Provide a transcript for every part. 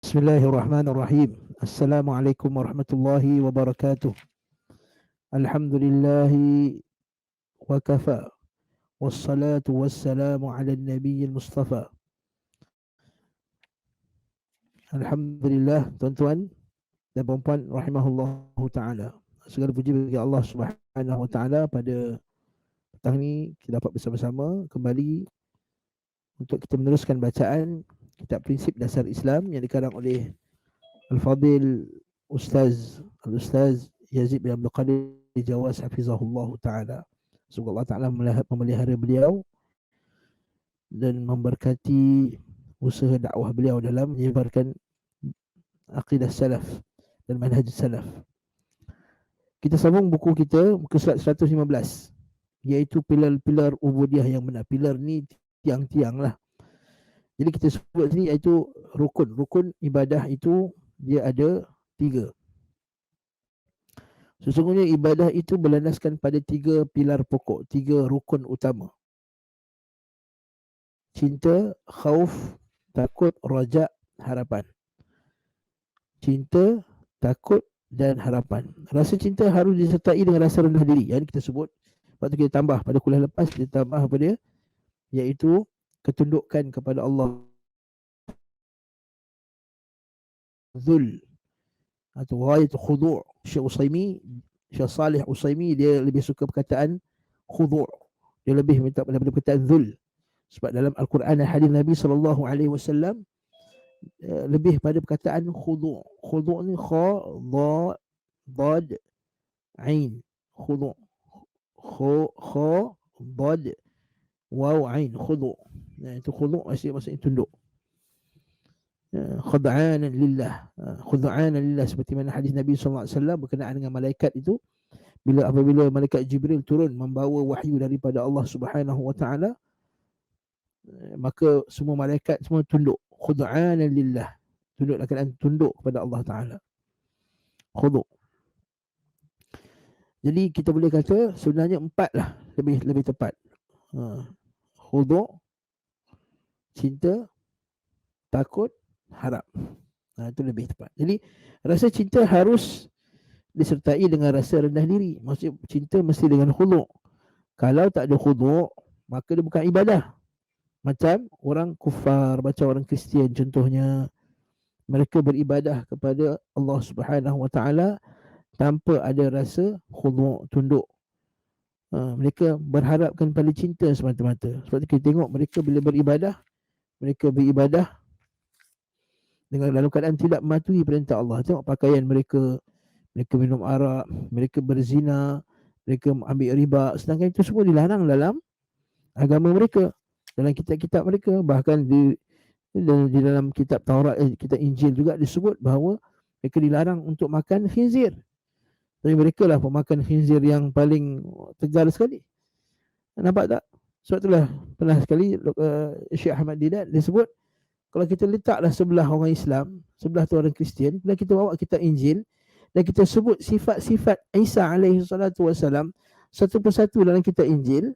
Bismillahirrahmanirrahim. Assalamualaikum warahmatullahi wabarakatuh. Alhamdulillahi wa kafa. Wassalatu wassalamu ala nabiyil mustafa. Alhamdulillah, tuan-tuan dan puan-puan rahimahullahu ta'ala. Segala puji bagi Allah subhanahu wa ta'ala. Pada petang ini kita dapat bersama-sama kembali untuk kita meneruskan bacaan kitab prinsip dasar Islam yang dikarang oleh Al-Fadil Al-Ustaz Yazid bin Abdul Qadir Jawas hafizahullah ta'ala. Semoga Allah ta'ala memelihara beliau dan memberkati usaha dakwah beliau dalam menyebarkan aqidah salaf dan manhaj salaf. Kita sambung buku kita, muka surat 115, iaitu pilar-pilar ubudiyah yang benar. Pilar ni tiang-tiang lah. Jadi kita sebut sini iaitu rukun. Rukun ibadah itu dia ada 3. Sesungguhnya ibadah itu berlandaskan pada 3 pilar pokok, 3 rukun utama. Cinta, khauf, takut, raja, harapan. Cinta, takut dan harapan. Rasa cinta harus disertai dengan rasa rendah diri. Yang kita sebut, waktu kita tambah pada kuliah lepas, kita tambah apa dia, iaitu ketundukan kepada Allah, zul atau ghayat khudu'. Syekh Salih Usaimi dia lebih suka perkataan khudu'. Dia lebih minta daripada perkataan zul. Sebab dalam Al-Quran dan hadis Nabi SAW lebih pada perkataan khudu'. Khudu' ni kha, dha, dad, ain. Khudu'. Kha, dad, waw, ain. Khudu'. Itu khudu' maksudnya tunduk. Khud'anan lillah. Khud'anan lillah, seperti mana hadis Nabi SAW berkenaan dengan malaikat itu, apabila malaikat Jibril turun membawa wahyu daripada Allah Subhanahu wa taala, maka semua malaikat semua tunduk. Khud'anan lillah, tunduk dalam keadaan tunduk kepada Allah Taala. Khudu'. Jadi kita boleh kata sebenarnya 4 lah lebih tepat. Khudu', cinta, takut, harap. Itu lebih tepat. Jadi rasa cinta harus disertai dengan rasa rendah diri. Maksudnya cinta mesti dengan khudu'. Kalau tak ada khudu', maka dia bukan ibadah. Macam orang kufar, macam orang Kristian contohnya, mereka beribadah kepada Allah Subhanahu wa taala tanpa ada rasa khudu', tunduk. Mereka berharapkan pada cinta semata-mata. Sebab itu kita tengok mereka bila mereka beribadah dengan dalam keadaan tidak mematuhi perintah Allah. Tengok pakaian mereka minum arak, mereka berzina, mereka ambil riba, sedangkan itu semua dilarang dalam agama mereka, dalam kitab-kitab mereka. Bahkan di dalam kitab Taurat, kitab Injil juga disebut bahawa mereka dilarang untuk makan khinzir. Tapi mereka lah pemakan khinzir yang paling tegar sekali. Nampak tak? Sebab itulah pernah sekali Syekh Ahmad Didat dia sebut, kalau kita letaklah sebelah orang Islam, sebelah tu orang Kristian, dan kita bawa kitab Injil dan kita sebut sifat-sifat Isa alaihi salatu wasalam satu persatu dalam kitab Injil,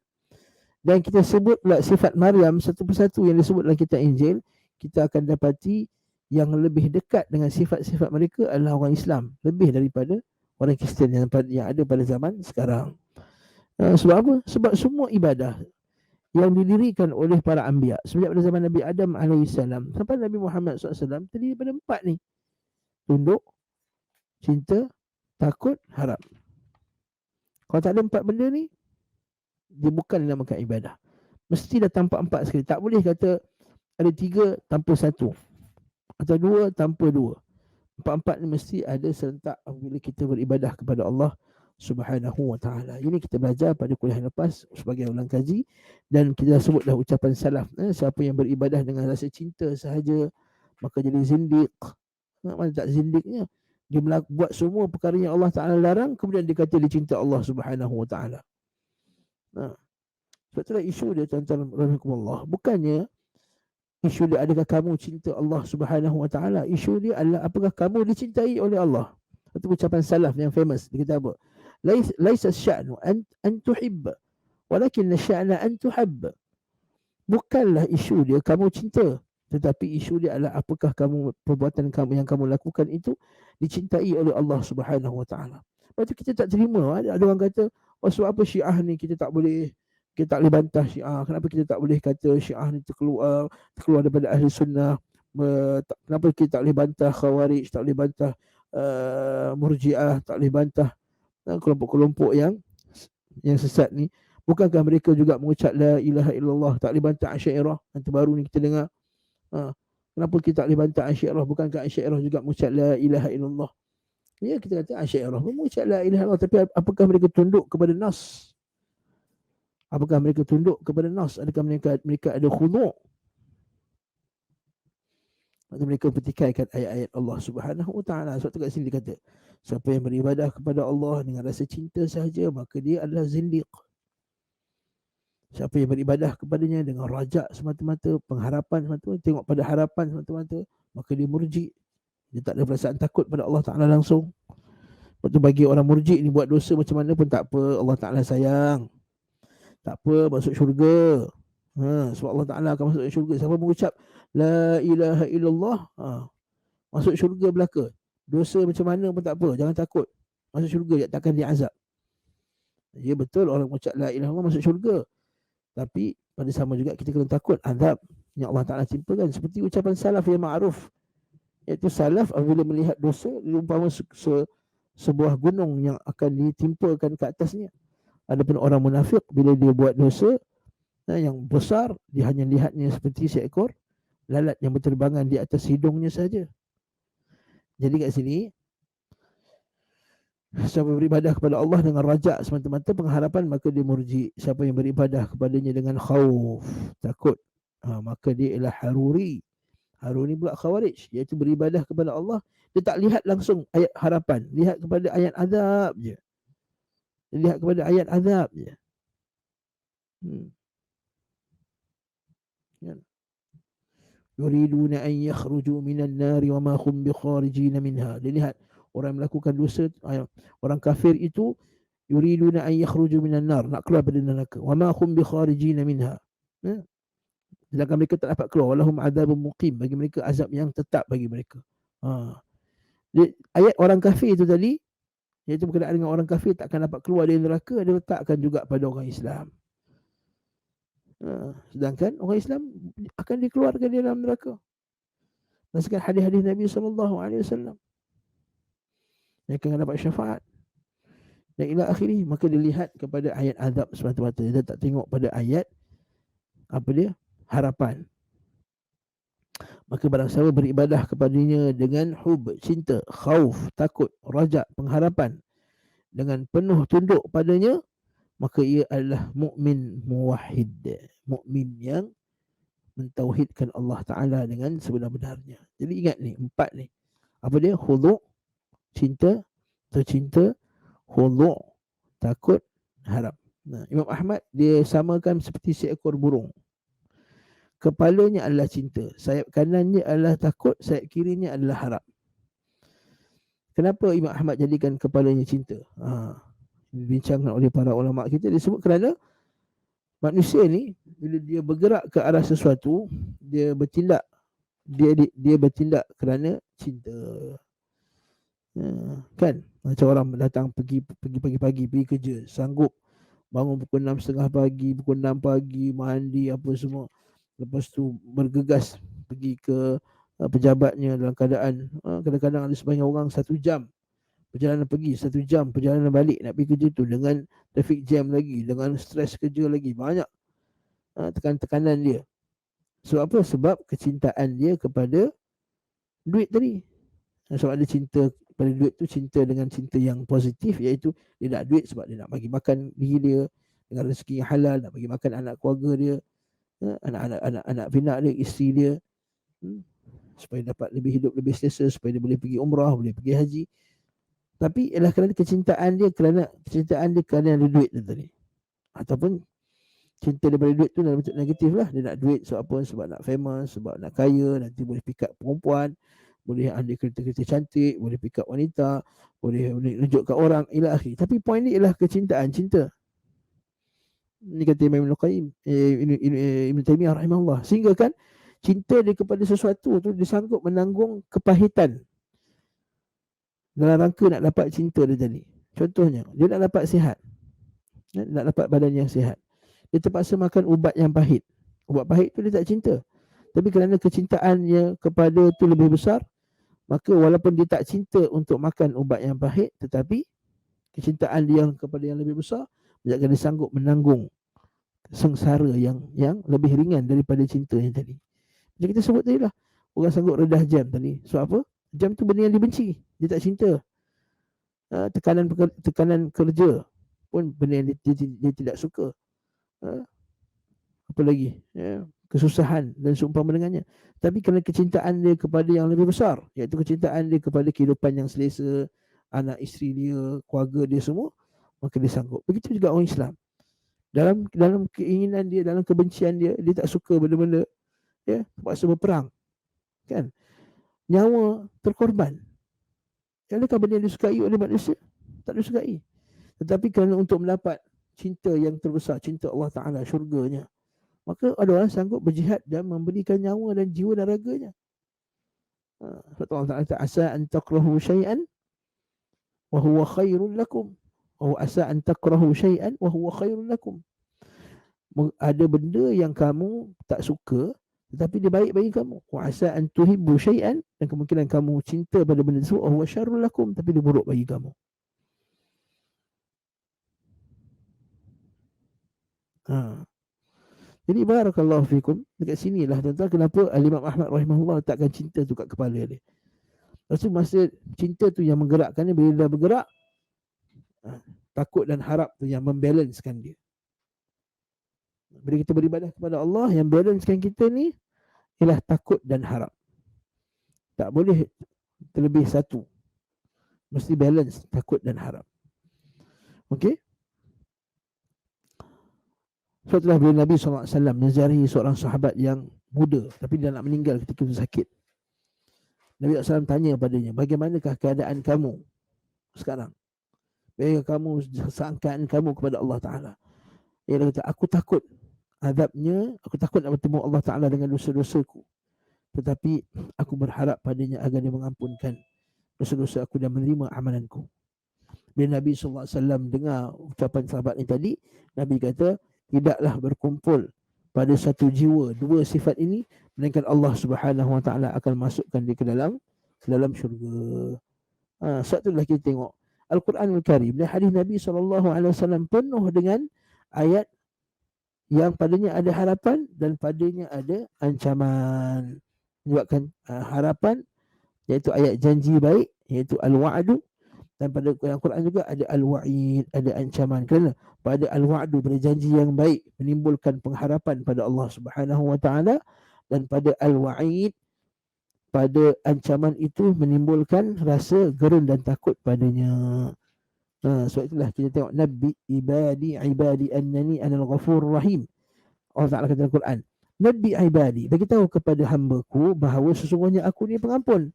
dan kita sebut pula sifat Maryam satu persatu yang disebut dalam kitab Injil, kita akan dapati yang lebih dekat dengan sifat-sifat mereka adalah orang Islam, lebih daripada orang Kristian yang ada pada zaman sekarang. Sebab apa? Sebab semua ibadah yang didirikan oleh para anbiya sejak pada zaman Nabi Adam AS sampai Nabi Muhammad SAW terdiri pada 4 ni. Tunduk, cinta, takut, harap. Kalau tak ada 4 benda ni, dia bukan dinamakan ibadah. Mesti dah tampak 4 sekali. Tak boleh kata ada 3 tanpa 1 atau 2 tanpa 2. 4-4 ni mesti ada serentak apabila kita beribadah kepada Allah Subhanahu wa ta'ala. Ini kita belajar pada kuliah lepas sebagai ulang kaji, dan kita dah sebutlah ucapan salaf, siapa yang beribadah dengan rasa cinta sahaja maka jadi zindiq. Mana tak zindiknya? Dia buat semua perkara yang Allah Ta'ala larang, kemudian dia kata dia cinta Allah Subhanahu wa ta'ala. Sebab itulah isu dia, tuan-tuan rahimahkumullah, bukannya isu dia adakah kamu cinta Allah Subhanahu wa ta'ala. Isu dia adalah apakah kamu dicintai oleh Allah. Itu ucapan salaf yang famous. Dia kata apa? Laisa sya'nu an tuhibba, walakin sya'na an tuhabba. Bukanlah isu dia kamu cinta, Tetapi isu dia adalah apakah perbuatan kamu yang kamu lakukan itu dicintai oleh Allah Subhanahu Wa Taala. Lepas tu kita tak terima. Ada orang kata, oh sebab apa Syiah ni kita tak boleh bantah Syiah. Kenapa kita tak boleh kata Syiah ni terkeluar daripada ahli sunnah? Kenapa kita tak boleh bantah Khawarij, tak boleh bantah Murji'ah, tak boleh bantah kelompok-kelompok yang sesat ni? Bukankah mereka juga mengucap la ilaha illallah? Tak boleh bantah Asy'ariyah yang terbaru ni kita dengar. Kenapa kita tak boleh bantah Asy'ariyah? Bukankah Asy'ariyah juga mengucap la ilaha illallah? Ya, kita kata Asy'ariyah pun mengucap la ilaha illallah, tapi apakah mereka tunduk kepada nas? Apakah mereka tunduk kepada nas? Adakah mereka ada khudu'? Atau mereka pertikaikan ayat-ayat Allah Subhanahu Wa Taala? Sebab tu kat sini dia kata, siapa yang beribadah kepada Allah dengan rasa cinta sahaja, maka dia adalah zindiq. Siapa yang beribadah kepadanya dengan rajak semata-mata, pengharapan semata-mata, tengok pada harapan semata-mata, maka dia murji. Dia tak ada perasaan takut pada Allah Ta'ala langsung. Lepas tu bagi orang murji ni buat dosa macam mana pun tak apa, Allah Ta'ala sayang. Tak apa, masuk syurga. Sebab Allah Ta'ala akan masuk syurga. Siapa mengucap la ilaha illallah, masuk syurga belaka. Dosa macam mana pun tak apa, jangan takut. Masuk syurga, takkan dia azab. Ya betul, orang mengucap la ilaha illallah masuk syurga. Tapi pada sama juga kita kena takut azab yang Allah Ta'ala timpakan. Seperti ucapan salaf yang ma'ruf, iaitu salaf apabila melihat dosa diumpama sebuah gunung yang akan ditimpakan ke atasnya. Adapun orang munafik bila dia buat dosa yang besar, dia hanya lihatnya seperti seekor lalat yang berterbangan di atas hidungnya saja. Jadi kat sini, siapa beribadah kepada Allah dengan rajak semata-mata pengharapan, maka dia murji. Siapa yang beribadah kepadanya dengan khauf, takut, maka dia ialah haruri. Haruri pula khawarij, iaitu beribadah kepada Allah, dia tak lihat langsung ayat harapan, lihat kepada ayat azab je. Dia lihat kepada ayat azab je. Yuriduna an yakhruju minan nari wa ma hum bikharijin minha. Dia lihat orang melakukan dosa, orang kafir itu yuriduna an yakhruju minan nar, nak keluar dari neraka. Wa ma hum bikharijin minha. Sedangkan mereka tak dapat keluar. Walahum adzabun muqim, bagi mereka azab yang tetap bagi mereka. Ayat orang kafir itu tadi, iaitu berkenaan dengan orang kafir tak akan dapat keluar dari neraka, dia letakkan juga pada orang Islam. Sedangkan orang Islam akan dikeluarkan dari dalam neraka. Berdasarkan hadis-hadis Nabi SAW, mereka akan dapat syafaat dan ila akhirih. Maka dilihat kepada ayat azab semata-mata, dia tak tengok pada ayat harapan. Maka barang siapa beribadah kepadanya dengan hub, cinta, khauf, takut, rajak, pengharapan, dengan penuh tunduk padanya, maka ia adalah mukmin muwahhid, mukmin yang mentauhidkan Allah Ta'ala dengan sebenar-benarnya. Jadi ingat ni, 4 ni. Apa dia? Khudu', cinta, tercinta, khudu', takut, harap. Imam Ahmad dia samakan seperti seekor burung. Kepalanya adalah cinta, sayap kanannya adalah takut, sayap kirinya adalah harap. Kenapa Imam Ahmad jadikan kepalanya cinta? Dibincangkan oleh para ulama kita, disebut kerana manusia ni bila dia bergerak ke arah sesuatu, dia bertindak bertindak kerana cinta. Kan? Macam orang datang pergi pagi-pagi pergi kerja, sanggup bangun pukul 6.30 pagi, pukul 6 pagi, mandi apa semua. Lepas tu bergegas pergi ke pejabatnya dalam keadaan kadang-kadang ada sebanyak orang 1 jam perjalanan pergi, 1 jam perjalanan balik nak pergi kerja tu, dengan traffic jam lagi, dengan stres kerja lagi, banyak tekanan dia. Sebab apa? Sebab kecintaan dia kepada duit tadi. Sebab ada cinta pada duit tu, cinta dengan cinta yang positif, iaitu dia nak duit sebab dia nak bagi makan diri dia dengan rezeki yang halal, nak bagi makan anak keluarga dia, anak pinak dia, isteri dia, supaya dapat lebih hidup lebih selesa, supaya dia boleh pergi umrah, boleh pergi haji. Tapi ialah kerana kecintaan dia kerana ada duit tu tadi. Ataupun cinta daripada duit tu dalam bentuk negatif lah. Dia nak duit sebab apa? Sebab nak famous, sebab nak kaya, nanti boleh pick up perempuan, boleh ada kereta-kereta cantik, boleh pick up wanita, boleh tunjukkan orang, ila akhir. Tapi poin ni ialah kecintaan, cinta. Ini kata Imam Ibn Qayyim, Ibn Taymiyah rahimahullah. Sehingga kan cinta dia kepada sesuatu tu, dia sanggup menanggung kepahitan dalam rangka nak dapat cinta dia tadi. Contohnya, dia nak dapat sihat, nak dapat badan yang sihat, dia terpaksa makan ubat yang pahit. Ubat pahit tu dia tak cinta, tapi kerana kecintaannya kepada tu lebih besar, maka walaupun dia tak cinta untuk makan ubat yang pahit, tetapi kecintaan dia kepada yang lebih besar menjadikan dia sanggup menanggung sengsara yang lebih ringan daripada cinta yang tadi. Macam kita sebut tadi lah, orang sanggup redah jam tadi. Sebab apa? Jam tu benda yang dibenci, dia tak cinta. Tekanan kerja pun benda yang dia tidak suka. Apa lagi? Kesusahan dan seumpama dengannya. Tapi kerana kecintaan dia kepada yang lebih besar, iaitu kecintaan dia kepada kehidupan yang selesa, anak isteri dia, keluarga dia semua, maka dia sanggup. Begitu juga orang Islam. Dalam keinginan dia, dalam kebencian dia, dia tak suka benda-benda, terpaksa berperang, kan? Nyawa terkorban. Adakah benda yang disukai oleh manusia? Tak disukai. Tetapi kerana untuk mendapat cinta yang terbesar, cinta Allah Ta'ala, syurganya, maka ada orang sanggup berjihad dan memberikan nyawa dan jiwa dan raganya. Sebab Allah Ta'ala kata, asa an takrahu syai'an wa huwa khairun lakum. Asa an takrahu syai'an wa huwa khairun lakum. Ada benda yang kamu tak suka, tetapi dia baik bagi kamu. Wa asa an tuhibbu syai'an, dan kemungkinan kamu cinta pada benda tersebut, wa huwa syarrul lakum, tapi dia buruk bagi kamu. Jadi barakallahu fikum, dekat sinilah tuan-tuan kenapa Al-Imam Ahmad rahimahullah letakkan cinta tu kat kepala dia. Lepas tu masa cinta tu yang menggerakkan dia, bila dia dah bergerak, takut dan harap tu yang membalancekan dia. Bila kita beribadah kepada Allah, yang balancekan kita ni ialah takut dan harap. Tak boleh terlebih satu. Mesti balance takut dan harap. Okey? Setelah bila Nabi SAW menziarahi seorang sahabat yang muda, tapi dia nak meninggal ketika itu sakit. Nabi SAW tanya padanya, bagaimanakah keadaan kamu sekarang? Bagaimana kamu, sangkaan kamu kepada Allah Ta'ala? Dia kata, aku takut azabnya, aku takut nak bertemu Allah Ta'ala dengan dosa-dosaku. Tetapi aku berharap padanya agar dia mengampunkan dosa-dosa aku dan menerima amalanku. Bila Nabi SAW dengar ucapan sahabat ini tadi, Nabi kata, tidaklah berkumpul pada satu jiwa dua sifat ini, melainkan Allah Subhanahu Wa Taala akan masukkan dia ke dalam syurga. Sebab itulah kita tengok Al-Quranul Karim dan hadis Nabi SAW penuh dengan ayat yang padanya ada harapan dan padanya ada ancaman. Menyebabkan harapan, iaitu ayat janji baik, iaitu al-wa'du, dan pada Al-Quran juga ada al-wa'id, ada ancaman. Kerana pada al-wa'du, pada janji yang baik, menimbulkan pengharapan pada Allah Subhanahu Wa Taala, dan pada al-wa'id, pada ancaman itu menimbulkan rasa gerun dan takut padanya. Sebab itulah kita tengok Nabi ibadi annani anal ghafurur rahim. Allah Ta'ala kata dalam Quran, Nabi ibadi, bagi tahu kepada hamba-Ku bahawa sesungguhnya aku ni pengampun.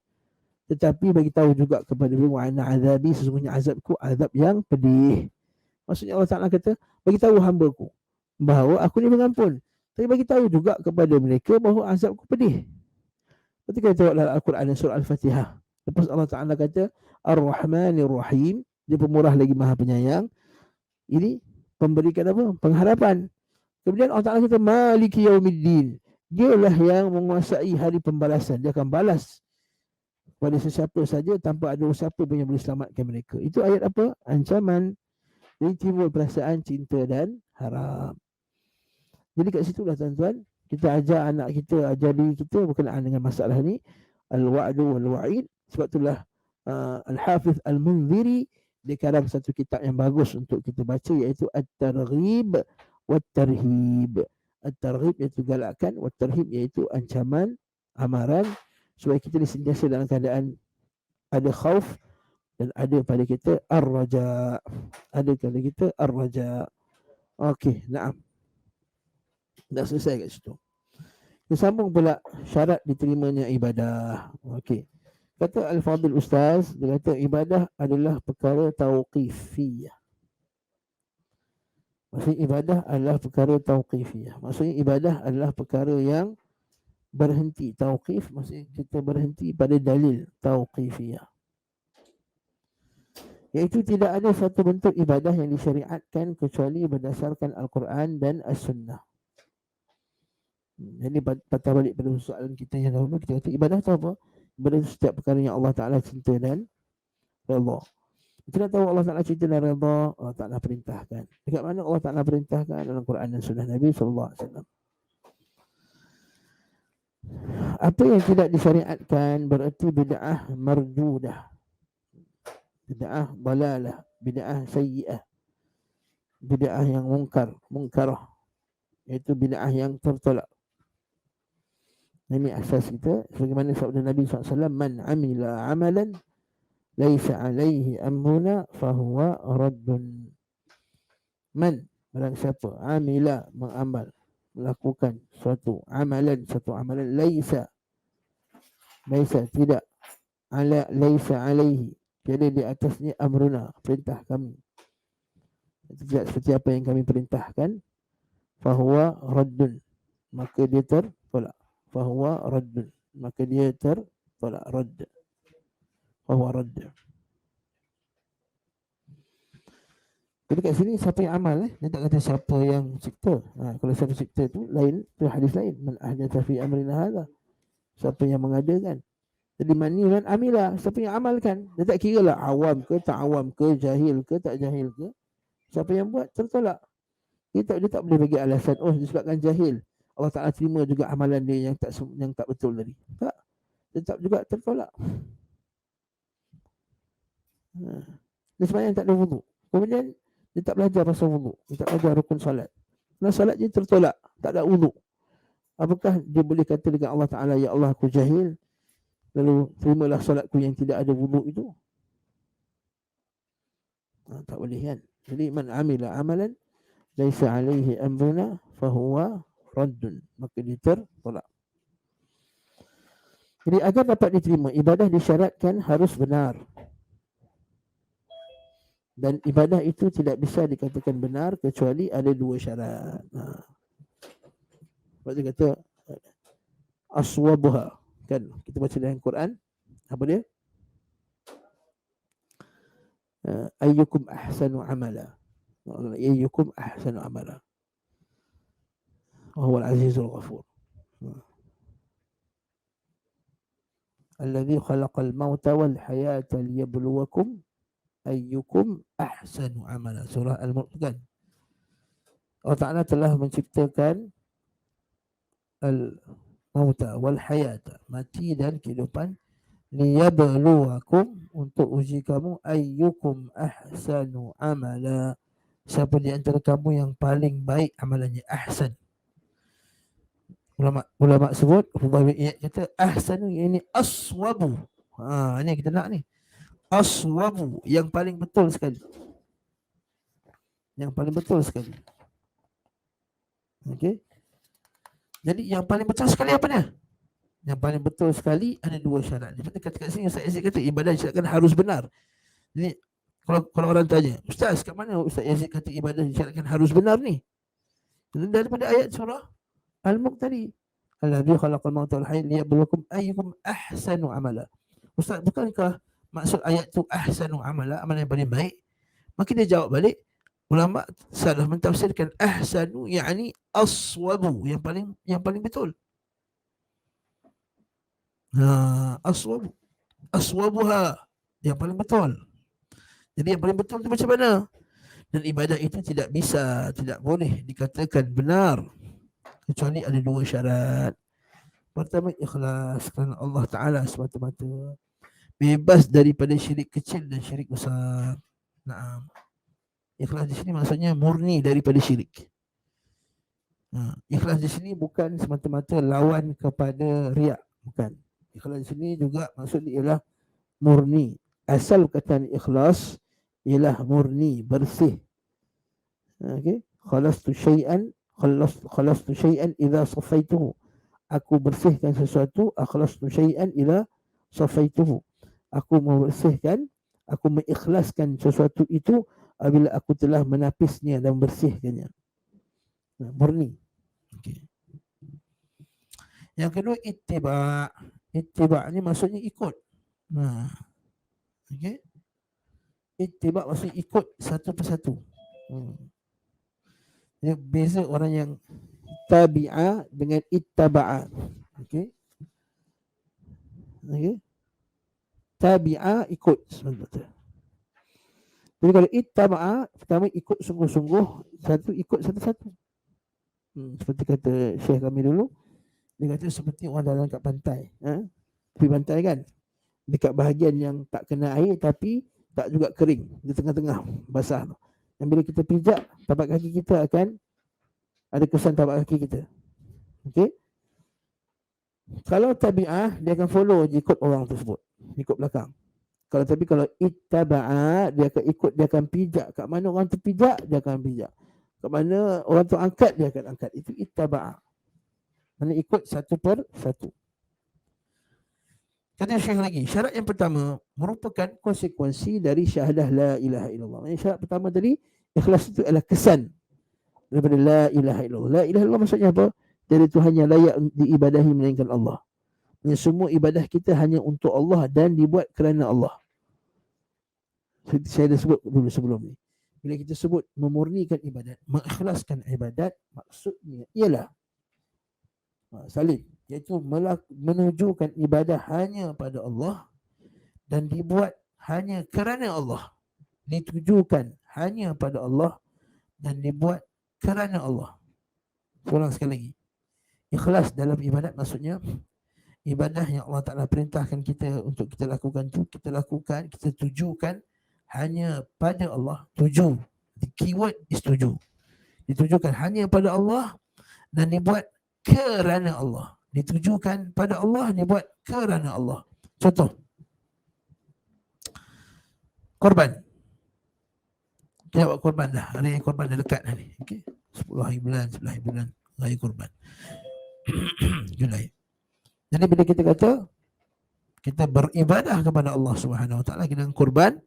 Tetapi bagi tahu juga kepada wa'ana azabi, sesungguhnya azabku azab yang pedih. Maksudnya Allah Ta'ala kata, bagi tahu hamba-Ku bahawa aku ni pengampun, tapi bagi tahu juga kepada mereka bahawa azabku pedih. Ketika kita tengok dalam Al-Quran dan surah Al-Fatihah, lepas Allah Ta'ala kata Ar-Rahmanir Rahim, dia pemurah lagi maha penyayang, ini memberikan apa? Pengharapan. Kemudian Allah Ta'ala kata Maliki Yaumiddin, dialah yang menguasai hari pembalasan. Dia akan balas pada sesiapa saja tanpa ada siapa pun yang boleh selamatkan mereka. Itu ayat apa? Ancaman. Jadi timbul perasaan cinta dan harap. Jadi kat situlah tuan-tuan, kita ajar anak kita, ajar diri kita berkenaan dengan masalah ni, al-wa'du wal-wa'id. Sebab itulah Al-Hafiz Al-Munziri dia karang satu kitab yang bagus untuk kita baca, iaitu At-Targhib Wat-Tarhib. At-Targhib iaitu galakkan, Wat-Tarhib iaitu ancaman, amaran, supaya kita sentiasa dalam keadaan ada khauf dan ada pada kita ar-raja. Ada pada kita ar-raja. Okey, naam. Dah selesai kat situ. Kita sambung pula syarat diterimanya ibadah. Okey. Kata Al-Fadhil Ustaz, dia kata ibadah adalah perkara tauqifiyah. Maksudnya ibadah adalah perkara tauqifiyah. Maksudnya ibadah adalah perkara yang berhenti. Tauqif maksudnya kita berhenti pada dalil tauqifiyah, iaitu tidak ada satu bentuk ibadah yang disyariatkan kecuali berdasarkan Al-Quran dan As-Sunnah. Jadi patah balik pada soalan kita yang dahulu, kita kata ibadah itu apa? Ibadah itu setiap perkara yang Allah Ta'ala cinta dan redha. Kita tahu Allah Ta'ala cinta dan redha, Allah Ta'ala perintahkan. Dekat mana Allah Ta'ala perintahkan? Dalam Quran dan Sunnah Nabi SAW. Apa yang tidak disyariatkan berarti bid'ah marjudah, bid'ah dalalah, bid'ah sayyi'ah, bid'ah yang munkarah, iaitu bid'ah yang tertolak. Ini asas kita, sebagaimana sabda Nabi SAW, man amila amalan laisa alaihi amruna fahuwa raddun. Man, barang siapa, amila, mengamal, melakukan suatu amalan laisa tidak, laisa alaihi, tiada di atasnya, amruna, perintah kami, tidak seperti apa yang kami perintahkan, fahuwa raddun, maka dia tertolak. Fahuwa raddun, maka dia tertolak. Radd, fahuwa radd. Jadi kat sini siapa yang amal, dia tak kata siapa yang cipta. Kalau siapa cipta tu lain, tu hadis lain. Man ahdatha fi amrina hadha, siapa yang mengadakan. Jadi mani man amila, siapa yang amalkan. Dia tak kira lah awam ke tak awam ke, jahil ke tak jahil ke, siapa yang buat tertolak. Dia tak boleh bagi alasan, oh disebabkan jahil Allah Ta'ala terima juga amalan dia yang tak betul tadi. Tak, tetap juga tertolak. Dia sebenarnya tak ada wudu. Kemudian dia tak belajar pasal wudu, dia tak belajar rukun salat. Kerana salat dia tertolak, tak ada wudu. Apakah dia boleh kata dengan Allah Ta'ala, ya Allah aku jahil, lalu terimalah salatku yang tidak ada wudu itu? Tak boleh kan. Jadi man amila amalan laisa alaihi amruna fahuwa raddun, maka dia tertolak. Jadi agar dapat diterima, ibadah disyaratkan harus benar. Dan ibadah itu tidak bisa dikatakan benar kecuali ada dua syarat. Sebab dia kata aswabuha, kan kita baca dalam Quran, apa dia? Ayyukum ahsanu amala, ayyukum ahsanu amala wa huwa al-azizul ghafur. Alladhi khalaqal mauta wal hayata liyabluwakum ayyukum ahsanu amala. Surah Al-Mulk kan. Allah Ta'ala telah menciptakan al-mauta wal hayata, mati dan kehidupan, liyabluwakum, untuk uji kamu, ayyukum ahsanu amala, siapa di antara kamu yang paling baik amalannya. Ahsan, ulama sebut, Fudail kata ahsanu ini aswabu. Ini kita nak ni, aswabu, yang paling betul sekali, yang paling betul sekali. Okey, jadi yang paling betul sekali apa dia? Yang paling betul sekali ada dua syarat. Dia kata kat sini Ustaz Yazid kata ibadah disyaratkan harus benar. Jadi kalau orang tanya, Ustaz kat mana Ustaz Yazid kata ibadah disyaratkan harus benar ni? Daripada ayat surah Al-Mulk tadi, alladzi khalaqal mauta wal hayata liyabluwakum ayyukum ahsanu amala. Ustaz, bukankah maksud ayat tu ahsanu amala, amalan yang paling baik? Maka dia jawab balik, ulama salah mentafsirkan ahsanu yakni aswabu, yang paling betul. Aswabu, aswabuha, yang paling betul. Jadi yang paling betul itu macam mana? Dan ibadah itu tidak boleh dikatakan benar kecuali ada dua syarat. Pertama, ikhlas kerana Allah Ta'ala semata-mata, bebas daripada syirik kecil dan syirik besar. Ikhlas di sini maksudnya murni daripada syirik. Ikhlas di sini bukan semata-mata lawan kepada riak, bukan. Ikhlas di sini juga maksudnya ialah murni. Asal kata ikhlas ialah murni, bersih. Okey, khalastu syai'an idza safaituhu. Aku bersihkan sesuatu, akhlastu syai'an idza safaituhu. Aku membersihkan, aku mengikhlaskan sesuatu itu apabila aku telah menapisnya dan membersihkannya. Murni. Okay. Yang kedua ittiba'. Ittiba' ni maksudnya ikut. Okey. Ittiba' maksudnya ikut satu persatu. Dia beza orang yang tabi'a dengan ittaba'a. Okey. Okey. Tabi'a ikut sebenarnya. Jadi kalau ittaba'a pertama ikut sungguh-sungguh, satu ikut satu-satu. Seperti kata Syekh kami dulu, dia kata seperti orang dalam kat pantai. Pergi pantai kan, dekat bahagian yang tak kena air tapi tak juga kering, di tengah-tengah basah. Dan bila kita pijak, tapak kaki kita akan ada kesan tapak kaki kita. Okey. Kalau tabi'ah, dia akan follow je ikut orang tersebut, ikut belakang. Tapi kalau ittaba'a, dia akan ikut, dia akan pijak. Kat mana orang tu pijak, dia akan pijak. Kat mana orang tu angkat, dia akan angkat. Itu ittaba'a. Mana ikut satu per satu. Kata Syekh lagi, syarat yang pertama merupakan konsekuensi dari syahadah la ilaha illallah. Maksudnya syarat pertama tadi, ikhlas itu adalah kesan daripada la ilaha illallah. La ilaha illallah maksudnya apa? Dari Tuhan yang layak diibadahi melainkan Allah. Semua ibadah kita hanya untuk Allah dan dibuat kerana Allah. Saya dah sebut dulu sebelum ni. Bila kita sebut memurnikan ibadat, mengikhlaskan ibadat, maksudnya ialah salin, iaitu menunjukkan ibadah hanya pada Allah dan dibuat hanya kerana Allah. Ditujukan hanya pada Allah dan dibuat kerana Allah. Ulang sekali lagi. Ikhlas dalam ibadat maksudnya ibadah yang Allah Ta'ala perintahkan kita untuk kita lakukan tu, kita lakukan, kita tujukan hanya pada Allah. Tuju, the keyword is tuju. Ditujukan hanya pada Allah dan dibuat kerana Allah. Ditujukan pada Allah, dibuat kerana Allah. Contoh, korban. Kita buat korban dah. Hari korban dah dekat dah ni. Okay? 10 hari bulan, 11 hari bulan raya korban. Julai. Jadi bila kita kata kita beribadah kepada Allah Subhanahu Wa Taala dengan korban,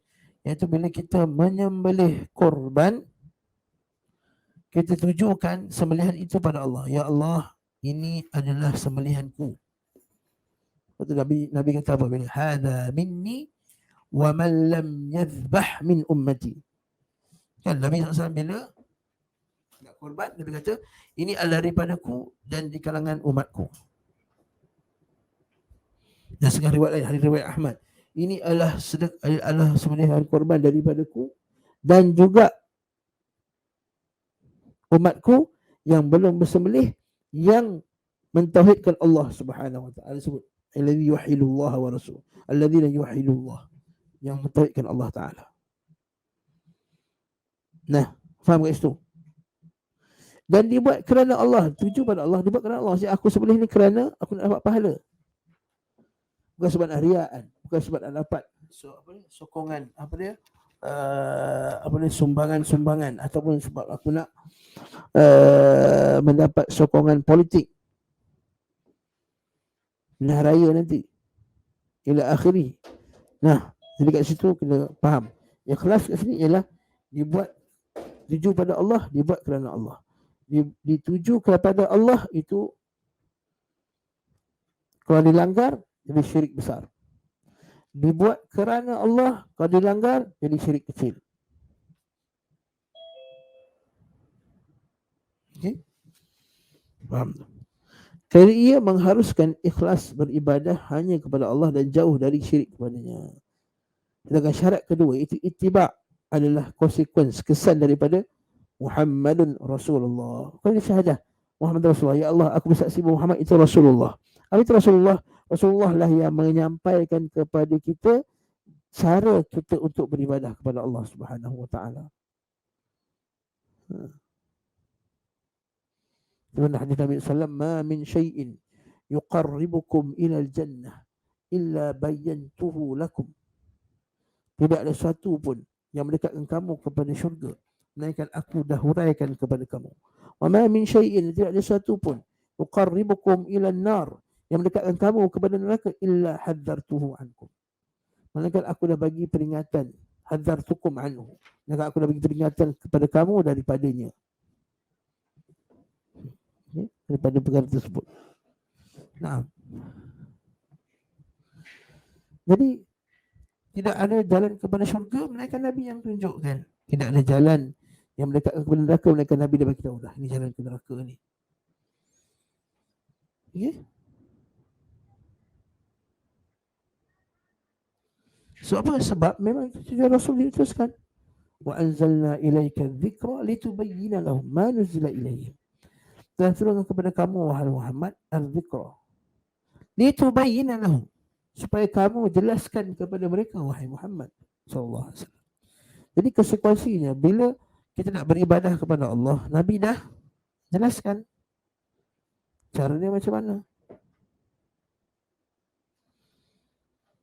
iaitu bila kita menyembelih korban, kita tujukan sembelihan itu pada Allah. Ya Allah, ini adalah sembelihanku. Lepas Nabi kata apa? Hada minni wa man lam yadhbah min ummati. Kan Nabi SAW bila nak korban, Nabi kata, ini adalah daripadaku dan di kalangan umatku. Dan sekarang riwayat lain, hadis riwayat Ahmad, ini adalah sembelihan korban daripadaku dan juga umatku yang belum bersembelih, yang mentauhidkan Allah Subhanahu Wa Taala. Sebut alladzi yuhilullah wa rasul, alladzina yuhilullah, yang mentauhidkan Allah Taala. Nah, faham kat situ? Dan dibuat kerana Allah, tuju pada Allah, dibuat kerana Allah. Aku sembelih ni kerana aku nak dapat pahala. Bukan sebab nak riaan, bukan sebab nak dapat sokongan, sumbangan ataupun sebab aku nak mendapat sokongan politik nah raya nanti ila akhiri. Nah, jadi kat situ kena faham. Ikhlas kat sini ialah dibuat tuju pada Allah, dibuat kerana Allah. Dituju kepada Allah itu kalau dilanggar jadi syirik besar. Dibuat kerana Allah, kalau dilanggar jadi syirik kecil. Okay? Faham? Kerana ia mengharuskan ikhlas beribadah hanya kepada Allah dan jauh dari syirik kepadanya. Sedangkan syarat kedua itu ittiba' adalah konsekuens, kesan daripada Muhammadun Rasulullah. Kalau syahadah Muhammad Rasulullah, ya Allah, aku bersaksi bahawa Muhammad itu Rasulullah. Apa itu Rasulullah? Rasulullah lah yang menyampaikan kepada kita cara kita untuk beribadah kepada Allah Subhanahu Wa Taala. Dalam hadis Nabi sallallahu alaihi wasallam, "Ma min syai'in yuqarribukum ila al-jannah illa bayyantuhu lakum." Tidak ada sesuatu pun yang mendekatkan kamu kepada syurga melainkan aku dah huraikan kepada kamu. Wa ma min syai'in, tidak ada sesuatu pun yuqarribukum ila an-nar, yang mendekatkan kamu kepada neraka, illa hadzartuhu ankum, melainkan aku dah bagi peringatan, hadzartukum anhu, melainkan aku dah bagi peringatan kepada kamu daripadanya, daripada perkara tersebut. Nah, jadi tidak ada jalan kepada syurga melainkan Nabi yang tunjukkan. Tidak ada jalan yang mendekat kepada neraka melainkan Nabi dia beritahu dah ini jalan ke neraka ni. Okay? Sebab apa? Sebab memang tujuan Rasul diteruskan. Wa anzalna ilaika dzikra litubayyana lahum ma nuzila ilaihim. Dan turunkan kepada kamu wahai Muhammad al-dzikra litubayyana lahum, supaya kamu jelaskan kepada mereka wahai Muhammad sallallahu alaihi wasallam. Jadi konsekuensinya bila kita nak beribadah kepada Allah, Nabi dah jelaskan caranya macam mana.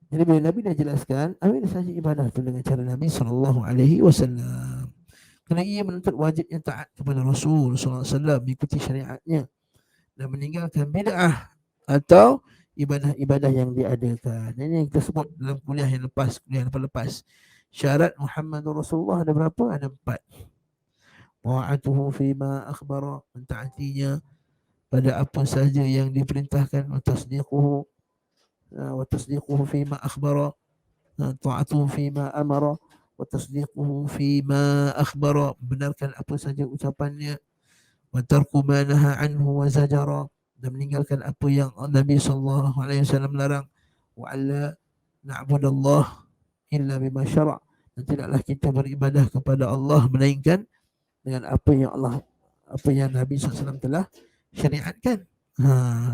Jadi bila Nabi dah jelaskan, ambil saja ibadah itu dengan cara Nabi sallallahu alaihi wasallam. Kerana ia menuntut wajibnya taat kepada Rasul sallallahu alaihi wasallam, mengikuti syariatnya dan meninggalkan bid'ah atau ibadah-ibadah yang diadakan. Ini yang kita sebut dalam kuliah yang lepas. Syarat Muhammadur Rasulullah ada berapa? Ada 4. Wa'atuhu fima akhbara, mentaatinya pada apa sahaja yang diperintahkan, wa tasdiquhu fima akhbara, ta'atuhu fima amara, wa tasdiquhu fima akhbara, benarkan apa saja ucapannya, wa tarku ma naha anhu wa zajara, dan meninggalkan apa yang Nabi sallallahu alaihi wasallam larang, wa alla na'budallah illa bima syara', dan tidaklah kita beribadah kepada Allah melainkan dengan apa yang Nabi SAW telah syariatkan.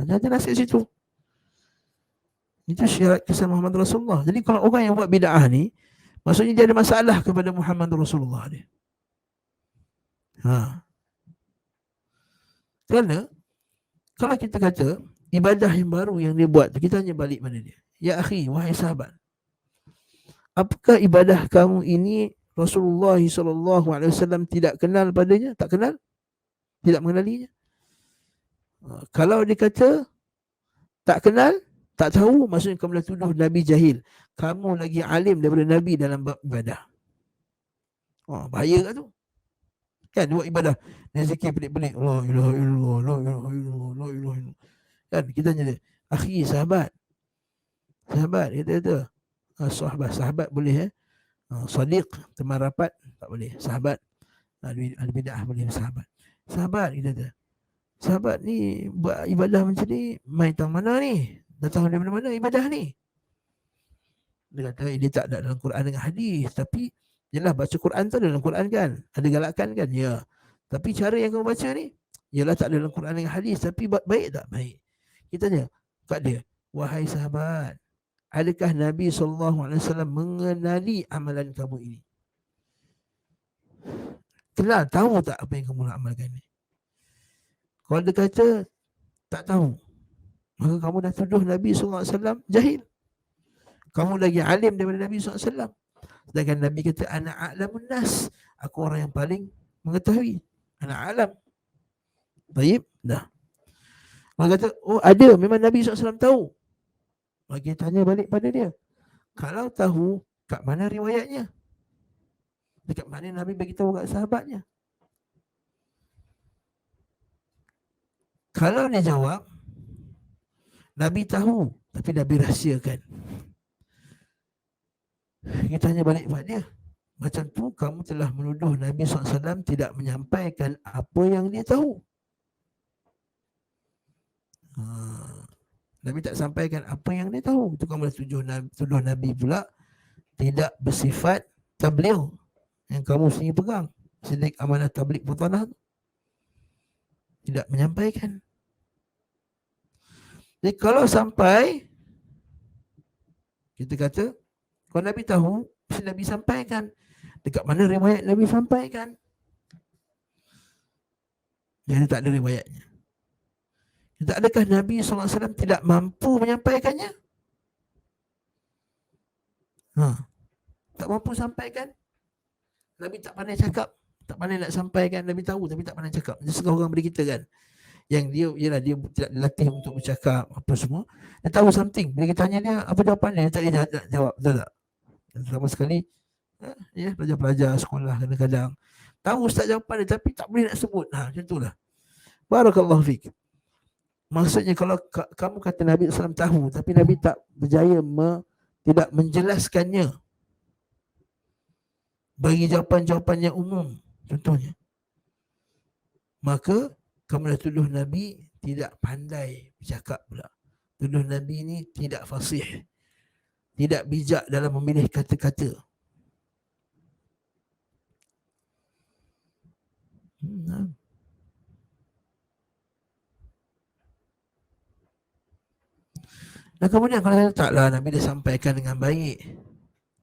Dah jelas kat situ. Itu syarat kesan Muhammad Rasulullah. Jadi kalau orang yang buat bid'ah ni, maksudnya dia ada masalah kepada Muhammad Rasulullah ni. Kerana kalau kita kata ibadah yang baru yang dia buat, kita hanya balik pada dia. Ya akhi, wahai sahabat, apakah ibadah kamu ini Rasulullah SAW tidak kenal padanya? Tak kenal? Tidak mengenalinya? Kalau dia kata tak kenal, tak tahu, maksudnya kamu dah tuduh Nabi jahil. Kamu lagi alim daripada Nabi dalam bab ibadah. Bahaya kat tu. Kan dia buat ibadah, dia zikir pelik-pelik, la ilaha illallah, la ilaha illallah, la ilaha illallah. Kan kita tanya dia, akhi, sahabat, kata sahabat boleh sadiq, teman rapat tak boleh, sahabat ada bid'ah boleh, sahabat kita kata, sahabat ni buat ibadah macam ni, main tang mana ni, datang dari mana-mana ibadah ni. Dia kata dia tak ada dalam Quran dengan hadis, tapi yalah baca Quran tu dalam Quran kan, ada galakan kan, ya. Tapi cara yang kamu baca ni, yalah tak ada dalam Quran dengan hadis, tapi baik tak? Baik. Kita tanya kat dia, wahai sahabat, adakah Nabi SAW mengenali amalan kamu ini? Kenal, tahu tak apa yang kamu nak amalkan ni? Kalau dia kata tak tahu, maka kamu dah tuduh Nabi SAW jahil. Kamu lagi alim daripada Nabi SAW. Sedangkan Nabi kata, ana a'lamun nas, aku orang yang paling mengetahui. Ana a'lam. Baik, dah. Orang kata, oh ada, memang Nabi SAW tahu. Bagi tanya balik pada dia, kalau tahu, kat mana riwayatnya? Dekat mana Nabi bagi tahu kat sahabatnya? Kalau dia jawab, Nabi tahu, tapi Nabi rahsiakan. Kita tanya balik pada dia, macam tu kamu telah menuduh Nabi SAW tidak menyampaikan apa yang dia tahu. Nabi tak sampaikan apa yang dia tahu. Itu kamu tuduh Nabi pula tidak bersifat tabligh yang kamu sendiri pegang. Sidik amanah tabligh putanah, tidak menyampaikan. Jadi kalau sampai kita kata, kalau Nabi tahu, mesti Nabi sampaikan. Dekat mana riwayat Nabi sampaikan? Jadi tak ada riwayatnya. Adakah Nabi SAW tidak mampu menyampaikannya? Tak mampu sampaikan. Nabi tak pandai cakap, tak pandai nak sampaikan. Nabi tahu tapi tak pandai cakap. Dia setengah orang daripada kita kan, yang dia tidak dilatih untuk bercakap apa semua. Dia tahu something, bila kita tanya dia apa jawapan dia, tak boleh jawab, betul tak? Sama sekali ya, pelajar-pelajar sekolah kadang-kadang tahu ustaz jawapan dia tapi tak boleh nak sebut. Macam itulah. Barakallahu fik. Maksudnya kalau kamu kata Nabi SAW tahu, tapi Nabi tak berjaya tidak menjelaskannya, bagi jawapan-jawapan yang umum contohnya, maka kamu dah tuduh Nabi tidak pandai bercakap pula. Tuduh Nabi ni tidak fasih, tidak bijak dalam memilih kata-kata. Dan kemudian kalau taklah Nabi dia sampaikan dengan baik,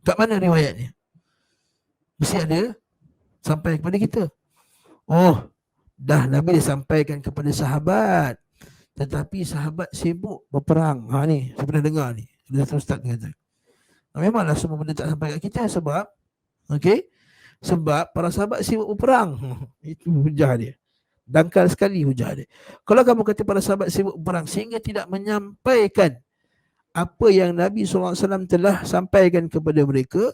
kat mana riwayatnya? Mesti ada sampai kepada kita. Oh, dah Nabi dia sampaikan kepada sahabat, tetapi sahabat sibuk berperang. Ni saya pernah dengar ni, ada satu ustaz kata, memanglah semua benda tak sampai kat kita sebab sebab para sahabat sibuk berperang. Itu hujah dia. Dangkal sekali hujah dia. Kalau kamu kata para sahabat sibuk berperang sehingga tidak menyampaikan apa yang Nabi SAW telah sampaikan kepada mereka,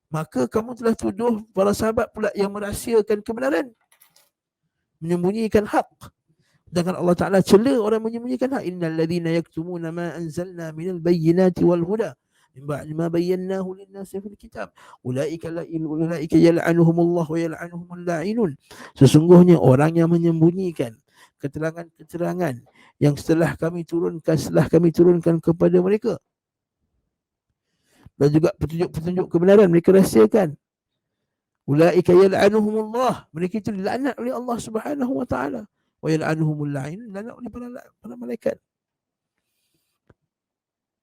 maka kamu telah tuduh para sahabat pula yang merahsiakan kebenaran, menyembunyikan hak. Sedangkan Allah Ta'ala cela orang menyembunyikan hak. Innal ladhina yaktumuna ma anzalna minal bayyinati wal huda min ba'di ma bayyanahu lin-nasi fil kitab ulaika yal'anuhumullah wa yal'anuhumul la'inun. Sesungguhnya orang yang menyembunyikan keterangan-keterangan yang setelah kami turunkan kepada mereka, dan juga petunjuk-petunjuk kebenaran mereka rahsiakan, ulaika yal'anuhumullah, mereka itu dilaknat oleh Allah Subhanahu wa taala, wa yal'anuhumul la'in, laknat oleh para malaikat.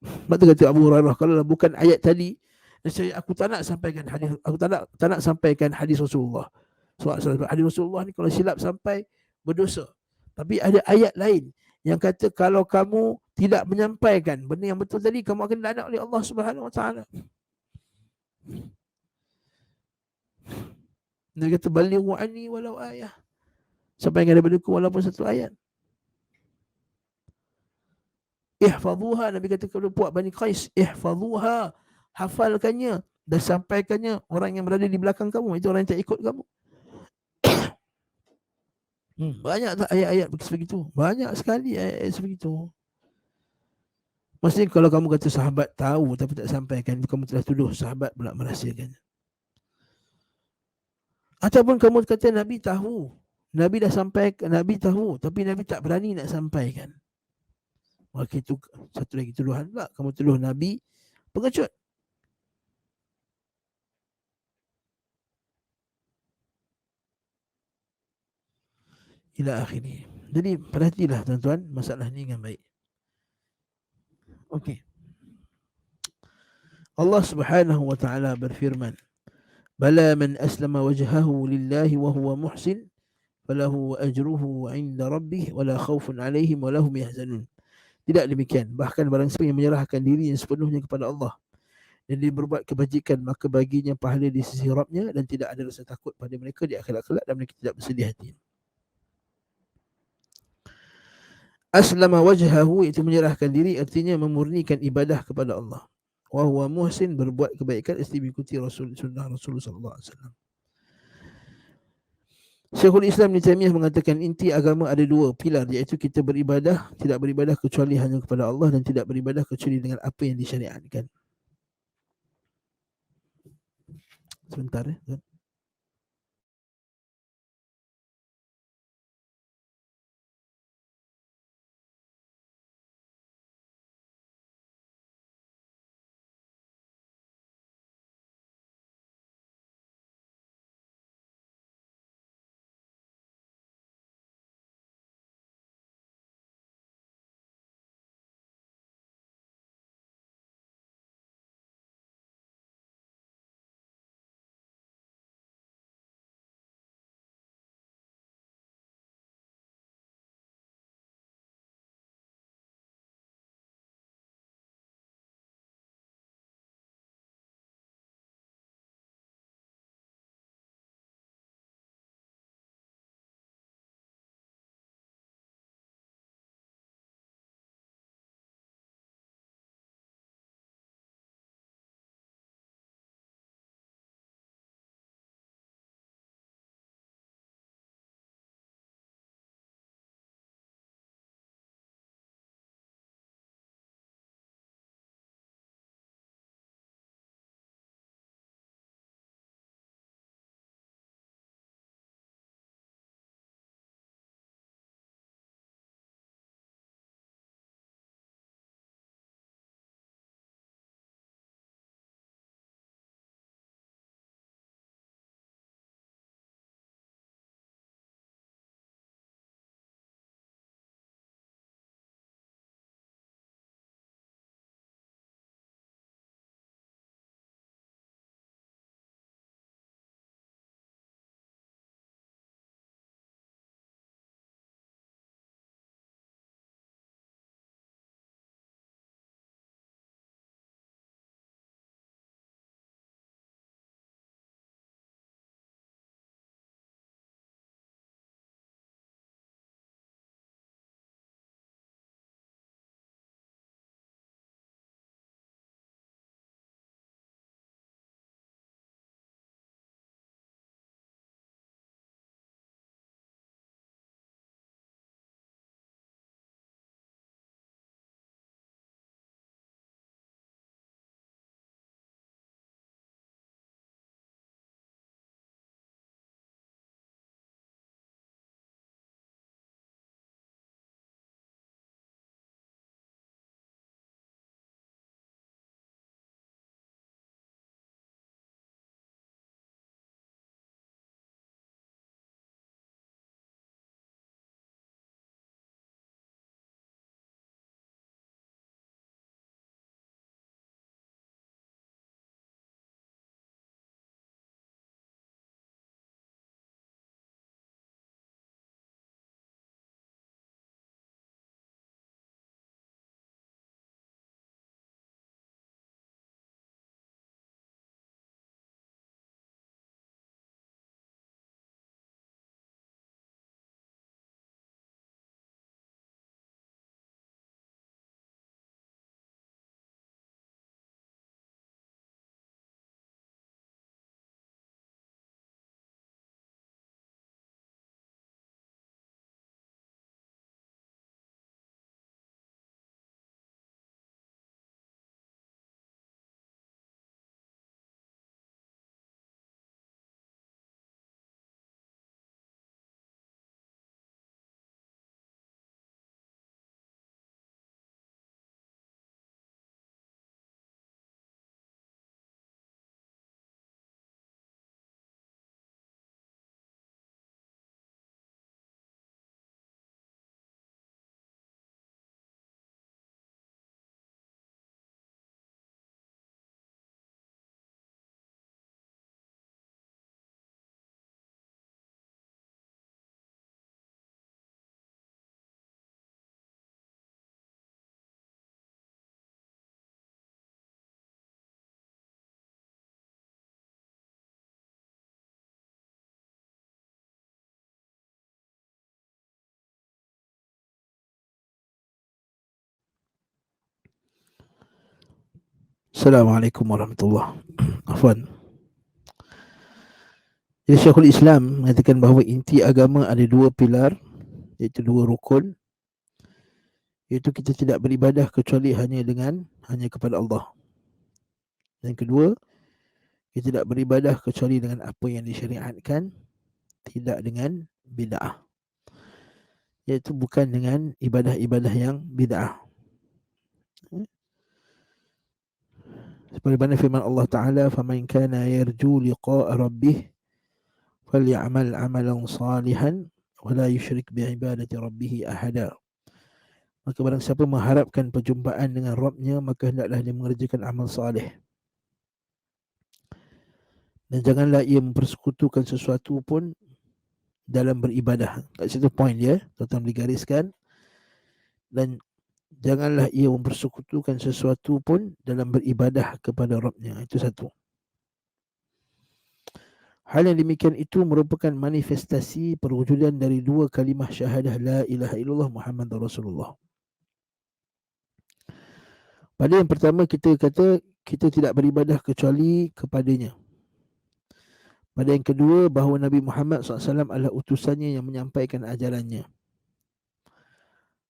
Sebab tu kata Abu Hurairah, kalau bukan ayat tadi, aku tak nak sampaikan hadis, aku tak nak sampaikan hadis Rasulullah. Sebab hadis Rasulullah ni kalau silap sampai berdosa. Tapi ada ayat lain yang kata kalau kamu tidak menyampaikan benda yang betul tadi, kamu akan dilaknat oleh Allah Subhanahu wa taala. Dia kata balighu anni walau ayah, sampaikan daripada aku walaupun satu ayat. Ihfazuha, Nabi kata kepada puak Bani Qais, ihfazuha, hafalkannya dan sampaikannya orang yang berada di belakang kamu, itu orang yang tak ikut kamu. Banyak tak ayat-ayat sebegitu? Banyak sekali ayat-ayat sebegitu. Maksudnya kalau kamu kata sahabat tahu tapi tak sampaikan, kamu telah tuduh sahabat pula merahsiakannya. Ataupun kamu kata Nabi tahu, Nabi dah sampaikan, Nabi tahu tapi Nabi tak berani nak sampaikan, maka itu satu lagi tuduhan pula. Kamu tuduh Nabi pengecut. Ila akhirnya. Jadi perhatilah tuan-tuan masalah ni dengan baik. Okey. Allah Subhanahu wa taala berfirman, "Bala man aslama wajhahu lillahi wa huwa muhsin, falahu ajruhu 'inda rabbih wa la khaufun 'alaihim wa lahum yahzanun." Tidak demikian, bahkan barang siapa yang menyerahkan dirinya sepenuhnya kepada Allah dan dia berbuat kebajikan, maka baginya pahala di sisi Rabb-Nya dan tidak ada rasa takut pada mereka di akhirat kelak dan mereka tidak bersedih hati. Aslama wajhahu itu menyerahkan diri, artinya memurnikan ibadah kepada Allah. Wa huwa muhsin, berbuat kebaikan isti mengikuti sunnah Rasulullah sallallahu alaihi wasallam. Syekhul Islam Ibn Taimiyah mengatakan inti agama ada dua pilar, iaitu kita beribadah, tidak beribadah kecuali hanya kepada Allah, dan tidak beribadah kecuali dengan apa yang disyariatkan. Sebentar ya. Assalamualaikum warahmatullahi wabarakatuh. Afwan. Jadi Syekhul Islam mengatakan bahawa inti agama ada dua pilar, iaitu dua rukun, iaitu kita tidak beribadah kecuali hanya kepada Allah. Yang kedua, kita tidak beribadah kecuali dengan apa yang disyariatkan, tidak dengan bid'ah, iaitu bukan dengan ibadah-ibadah yang bid'ah. Sebagaimana firman Allah Ta'ala, فَمَنْ كَانَ يَرْجُو لِقَاءَ رَبِّهِ فَلْيَعْمَلْ عَمَلًا صَالِحًا وَلَا يُشْرِكْ بِعِبَادَةِ رَبِّهِ أَحَدًا. Maka barang siapa mengharapkan perjumpaan dengan Rabbnya, maka hendaklah dia mengerjakan amal salih. Dan janganlah ia mempersekutukan sesuatu pun dalam beribadah. Kat situ poin dia, tuan-tuan boleh gariskan. Dan janganlah ia mempersekutukan sesuatu pun dalam beribadah kepada Rabbnya. Itu satu. Hal yang demikian itu merupakan manifestasi perwujudan dari dua kalimah syahadah la ilaha illallah Muhammadur Rasulullah. Pada yang pertama kita kata kita tidak beribadah kecuali kepadanya. Pada yang kedua bahawa Nabi Muhammad SAW adalah utusannya yang menyampaikan ajarannya.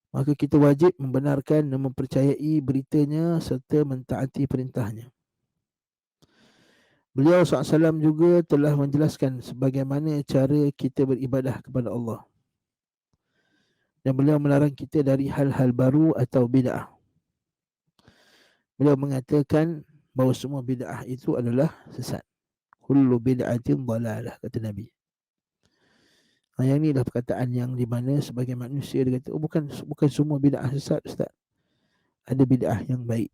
Maka kita wajib membenarkan dan mempercayai beritanya serta mentaati perintahnya. Beliau SAW juga telah menjelaskan sebagaimana cara kita beribadah kepada Allah. Dan beliau melarang kita dari hal-hal baru atau bid'ah. Beliau mengatakan bahawa semua bid'ah itu adalah sesat. Kullu bid'atin dalalah, kata Nabi. Yang ini adalah perkataan yang di mana sebagai manusia dia kata, bukan semua bid'ah sesat, Ustaz. Ada bid'ah yang baik.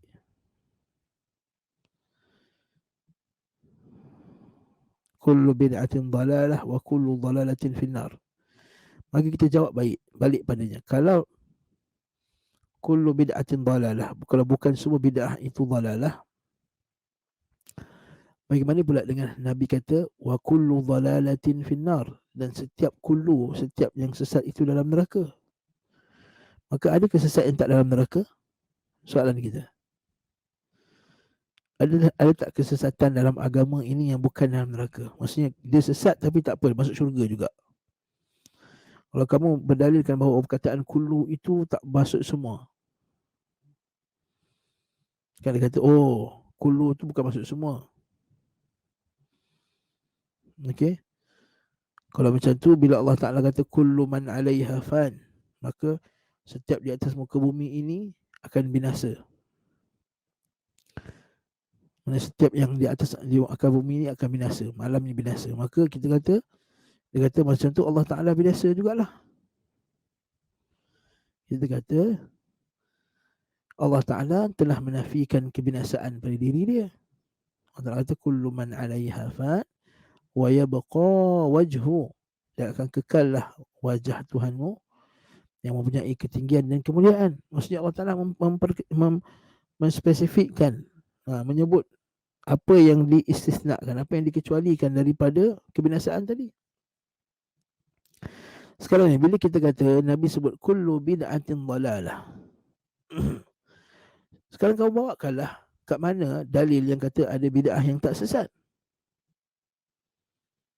Kullu bid'atin dalalah wa kullu dalalatin finnar. Maka kita jawab balik padanya. Kalau kullu bid'atin dalalah, kalau bukan semua bid'ah itu dalalah, bagaimana pula dengan Nabi kata wa kullu dalalatin finnar, dan setiap yang sesat itu dalam neraka. Maka adakah sesat yang tak dalam neraka? Soalan kita. Ada tak kesesatan dalam agama ini yang bukan dalam neraka? Maksudnya dia sesat tapi tak apa, masuk syurga juga. Kalau kamu berdalilkan bahawa perkataan kullu itu tak masuk semua, kan dia kata kullu itu bukan masuk semua. Okey. Kalau macam tu, bila Allah Ta'ala kata kullu man 'alaiha fan, maka setiap di atas muka bumi ini akan binasa. Mana setiap yang di atas di muka bumi ini akan binasa, malam ni binasa. Maka kita kata, dia kata macam tu Allah Ta'ala binasa jugalah. Kita kata Allah Ta'ala telah menafikan kebinasaan pada diri dia. Allah Ta'ala kata kullu man 'alaiha fan wa yabqa wajhu, dan akan kekallah wajah Tuhanmu yang mempunyai ketinggian dan kemuliaan. Maksudnya Allah Ta'ala menspesifikkan, menyebut apa yang diistisnakan, apa yang dikecualikan daripada kebinasaan tadi. Sekarang ni bila kita kata Nabi sebut kullu bid'atin dalalah, sekarang kau bawakanlah kat mana dalil yang kata ada bid'ah yang tak sesat.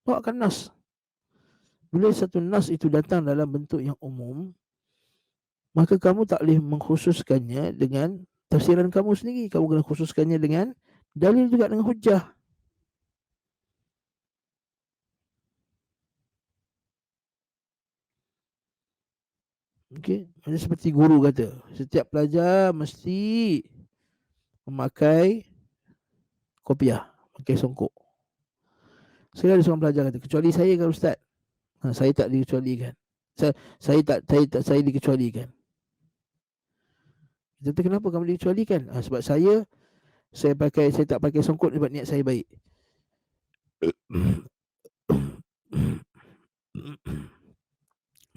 Bawakan nas. Bila satu nas itu datang dalam bentuk yang umum, maka kamu tak boleh mengkhususkannya dengan tafsiran kamu sendiri. Kamu kena khususkannya dengan dalil juga, dengan hujah. Okey, macam seperti guru kata, setiap pelajar mesti memakai kopiah, pakai songkok. Sekali ada seorang pelajar kata, kecuali saya kan Ustaz? Saya tak dikecualikan. Saya dikecualikan. Kita kata, kenapa kamu dikecualikan? Sebab saya tak pakai songkok sebab niat saya baik.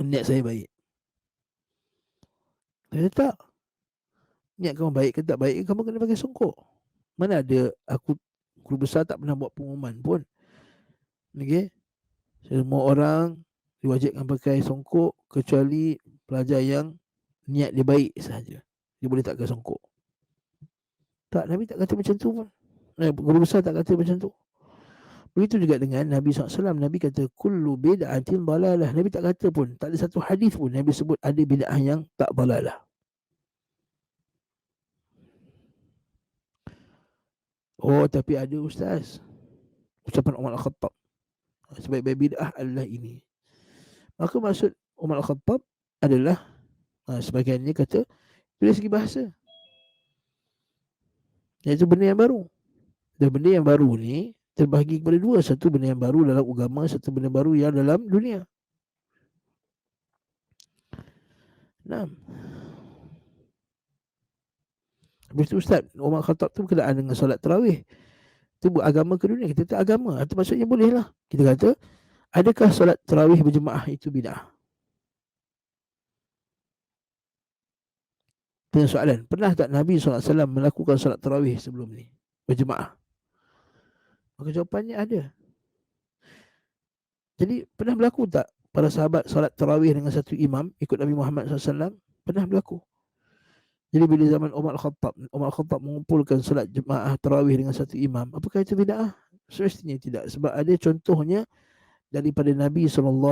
Niat saya baik. Saya tak. Niat kamu baik ke tak baik, kamu kena pakai songkok. Mana ada guru besar tak pernah buat pengumuman pun. Okey. Semua orang diwajibkan pakai songkok kecuali pelajar yang niat dia baik sahaja. Dia boleh tak pakai songkok. Tak, Nabi tak kata macam tu pun. Guru besar tak kata macam tu. Begitu juga dengan Nabi SAW. Nabi kata kullu bid'atin dalalah. Nabi tak kata pun, tak ada satu hadis pun Nabi sebut ada bid'ah yang tak dalalah. Oh, tapi ada ustaz, ucapan Umar Al-Khattab, sebaik-baik bid'ah adalah ini. Maka maksud Umar Al-Khattab adalah sebagiannya kata dari segi bahasa, iaitu benda yang baru. Dan benda yang baru ni terbahagi kepada dua. Satu benda yang baru dalam agama, satu benda baru yang dalam dunia. Nah, habis tu Ustaz, Umar Khattab tu berkenaan dengan solat tarawih. Itu buat agama ke dunia. Kita kata agama. Itu maksudnya boleh lah. Kita kata, adakah solat tarawih berjemaah itu bid'ah? Tanya soalan, pernah tak Nabi SAW melakukan solat tarawih sebelum ni? Berjemaah? Maka jawapannya ada. Jadi pernah berlaku tak para sahabat solat tarawih dengan satu imam ikut Nabi Muhammad SAW? Pernah berlaku. Jadi bila zaman Umar Al-Khattab mengumpulkan solat jemaah tarawih dengan satu imam, apakah itu bid'ah? Semestinya tidak, sebab ada contohnya daripada Nabi SAW.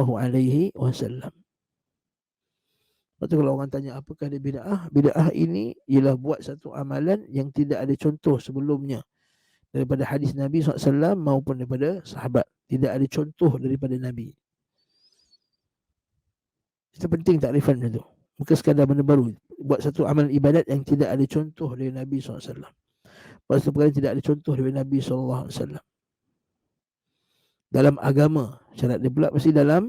Lepas tu kalau orang tanya apakah dia bid'ah? Bid'ah ini ialah buat satu amalan yang tidak ada contoh sebelumnya daripada hadis Nabi SAW maupun daripada sahabat. Tidak ada contoh daripada Nabi. Itu penting takrifan macam tu. Bukan sekadar benda baru. Buat satu amalan ibadat yang tidak ada contoh dari Nabi SAW. Buat satu perkara tidak ada contoh dari Nabi SAW. Dalam agama. Syarat dia pula mesti dalam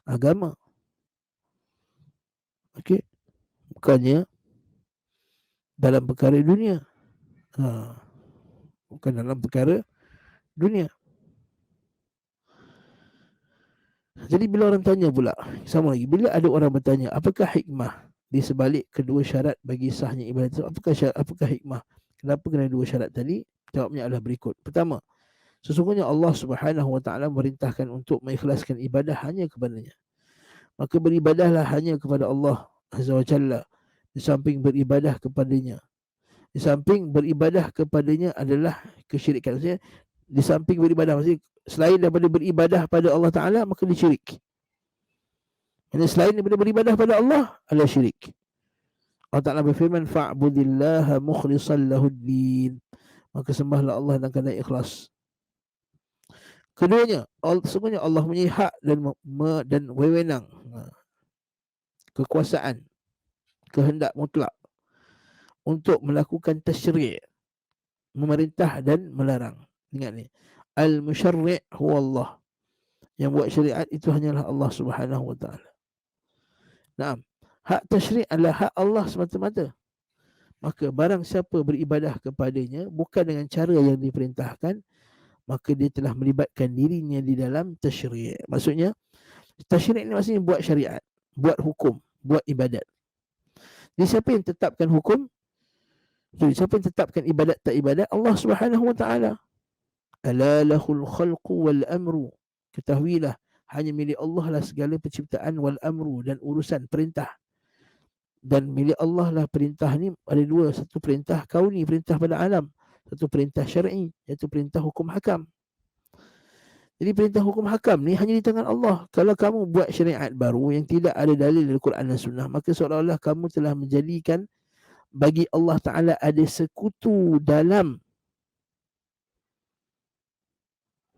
agama. Okey. Bukannya dalam perkara dunia. Bukan dalam perkara dunia. Jadi bila orang tanya pula, sama lagi, bila ada orang bertanya, apakah hikmah di sebalik kedua syarat bagi sahnya ibadat itu? Apakah hikmah? Kenapa kena dua syarat tadi? Jawabnya adalah berikut. Pertama, sesungguhnya Allah Subhanahu Wa Taala merintahkan untuk mengikhlaskan ibadah hanya kepadanya. Maka beribadahlah hanya kepada Allah Azza wa Jalla. Di samping beribadah kepadanya. Di samping beribadah kepadanya adalah kesyirikan. Maksudnya, di samping beribadah, maksudnya selain daripada beribadah pada Allah Ta'ala, maka dia syirik. Maksudnya selain daripada beribadah pada Allah, adalah syirik. Allah Ta'ala berfirman, fa'budillaha mukhlisan lahuddin. Maka sembahlah Allah dan keadaan ikhlas. Keduanya, sesungguhnya Allah punya hak dan wewenang, kekuasaan, kehendak mutlak untuk melakukan tasyri', memerintah dan melarang. Ingat ni, al-musyarri' huwa Allah. Yang buat syariat itu hanyalah Allah Subhanahu Wa Taala. Naam, hak tasyri' adalah hak Allah semata-mata. Maka barang siapa beribadah kepadanya bukan dengan cara yang diperintahkan, maka dia telah melibatkan dirinya di dalam tasyri'. Maksudnya, tasyri' ni maksudnya buat syariat, buat hukum, buat ibadat. Jadi siapa yang tetapkan hukum? Jadi siapa yang tetapkan ibadat tak ibadat? Allah Subhanahu Wa Taala. Ala lahul khalqu wal amru. Ketahuilah, hanya milik Allah lah segala penciptaan, wal amru, dan urusan perintah. Dan milik Allah lah perintah ni ada dua. Satu perintah kauni, perintah pada alam. Satu perintah syar'i, iaitu perintah hukum hakam. Jadi perintah hukum hakam ni hanya di tangan Allah. Kalau kamu buat syariat baru yang tidak ada dalil dari Quran dan Sunnah, maka seolah-olah kamu telah menjadikan bagi Allah Ta'ala ada sekutu dalam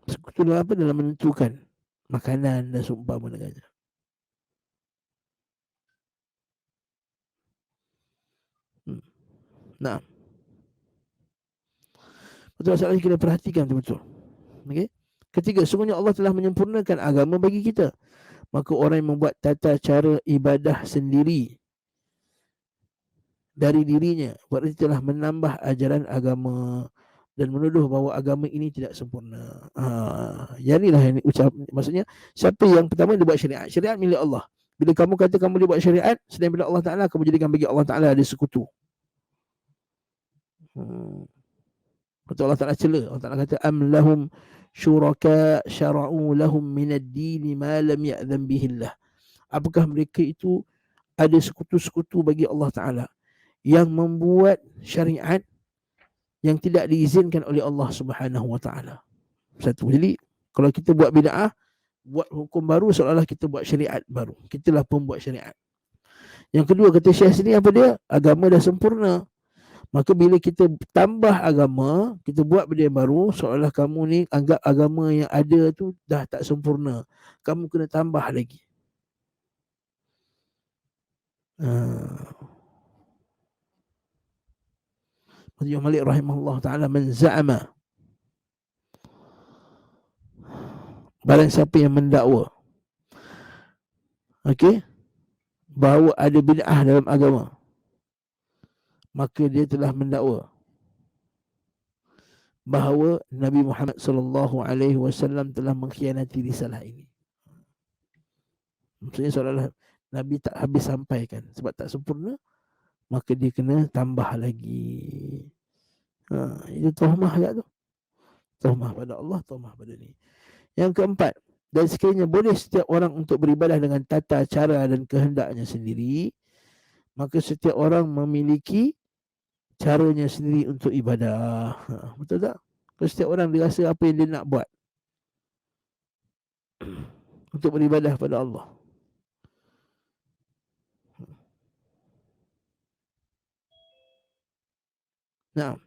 apa? Dalam menentukan makanan dan seumpama dengannya. Nah, betul, masalah ini kena perhatikan betul-betul. Okay? Ketiga, sungguhnya Allah telah menyempurnakan agama bagi kita. Maka orang yang membuat tata cara ibadah sendiri dari dirinya, berarti telah menambah ajaran agama dan menuduh bahawa agama ini tidak sempurna. Jadilah yang ucap, maksudnya siapa yang pertama dia buat syariat. Syariat milik Allah. Bila kamu kata kamu dia buat syariat selain daripada Allah Ta'ala, kamu jadikan bagi Allah Ta'ala ada sekutu. Betul, Allah Ta'ala cela. Allah Ta'ala kata, am lahum syuraka syara'u lahum minad dini ma lam ya'zam bihillah. Apakah mereka itu ada sekutu-sekutu bagi Allah Ta'ala yang membuat syariat yang tidak diizinkan oleh Allah Subhanahu wa taala. Satu. Jadi kalau kita buat bid'ah, buat hukum baru, seolah-olah kita buat syariat baru. Kitalah pembuat syariat. Yang kedua, kata Syekh sini apa dia? Agama dah sempurna. Maka bila kita tambah agama, kita buat benda yang baru, seolah-olah kamu ni anggap agama yang ada tu dah tak sempurna. Kamu kena tambah lagi. Ibnu Malik rahimahullah ta'ala menza'ama, barang siapa yang mendakwa, okey, bahawa ada bid'ah dalam agama, maka dia telah mendakwa bahawa Nabi Muhammad sallallahu alaihi wasallam telah mengkhianati risalah ini. Maksudnya seolah-olah Nabi tak habis sampaikan, sebab tak sempurna, maka dia kena tambah lagi. Itu tuhmah agak tu. Tuhmah pada Allah, tuhmah pada ni. Yang keempat, dan sekiranya boleh setiap orang untuk beribadah dengan tata cara dan kehendaknya sendiri, maka setiap orang memiliki caranya sendiri untuk ibadah. Betul tak? Kalau setiap orang dia rasa apa yang dia nak buat untuk beribadah pada Allah. Nah,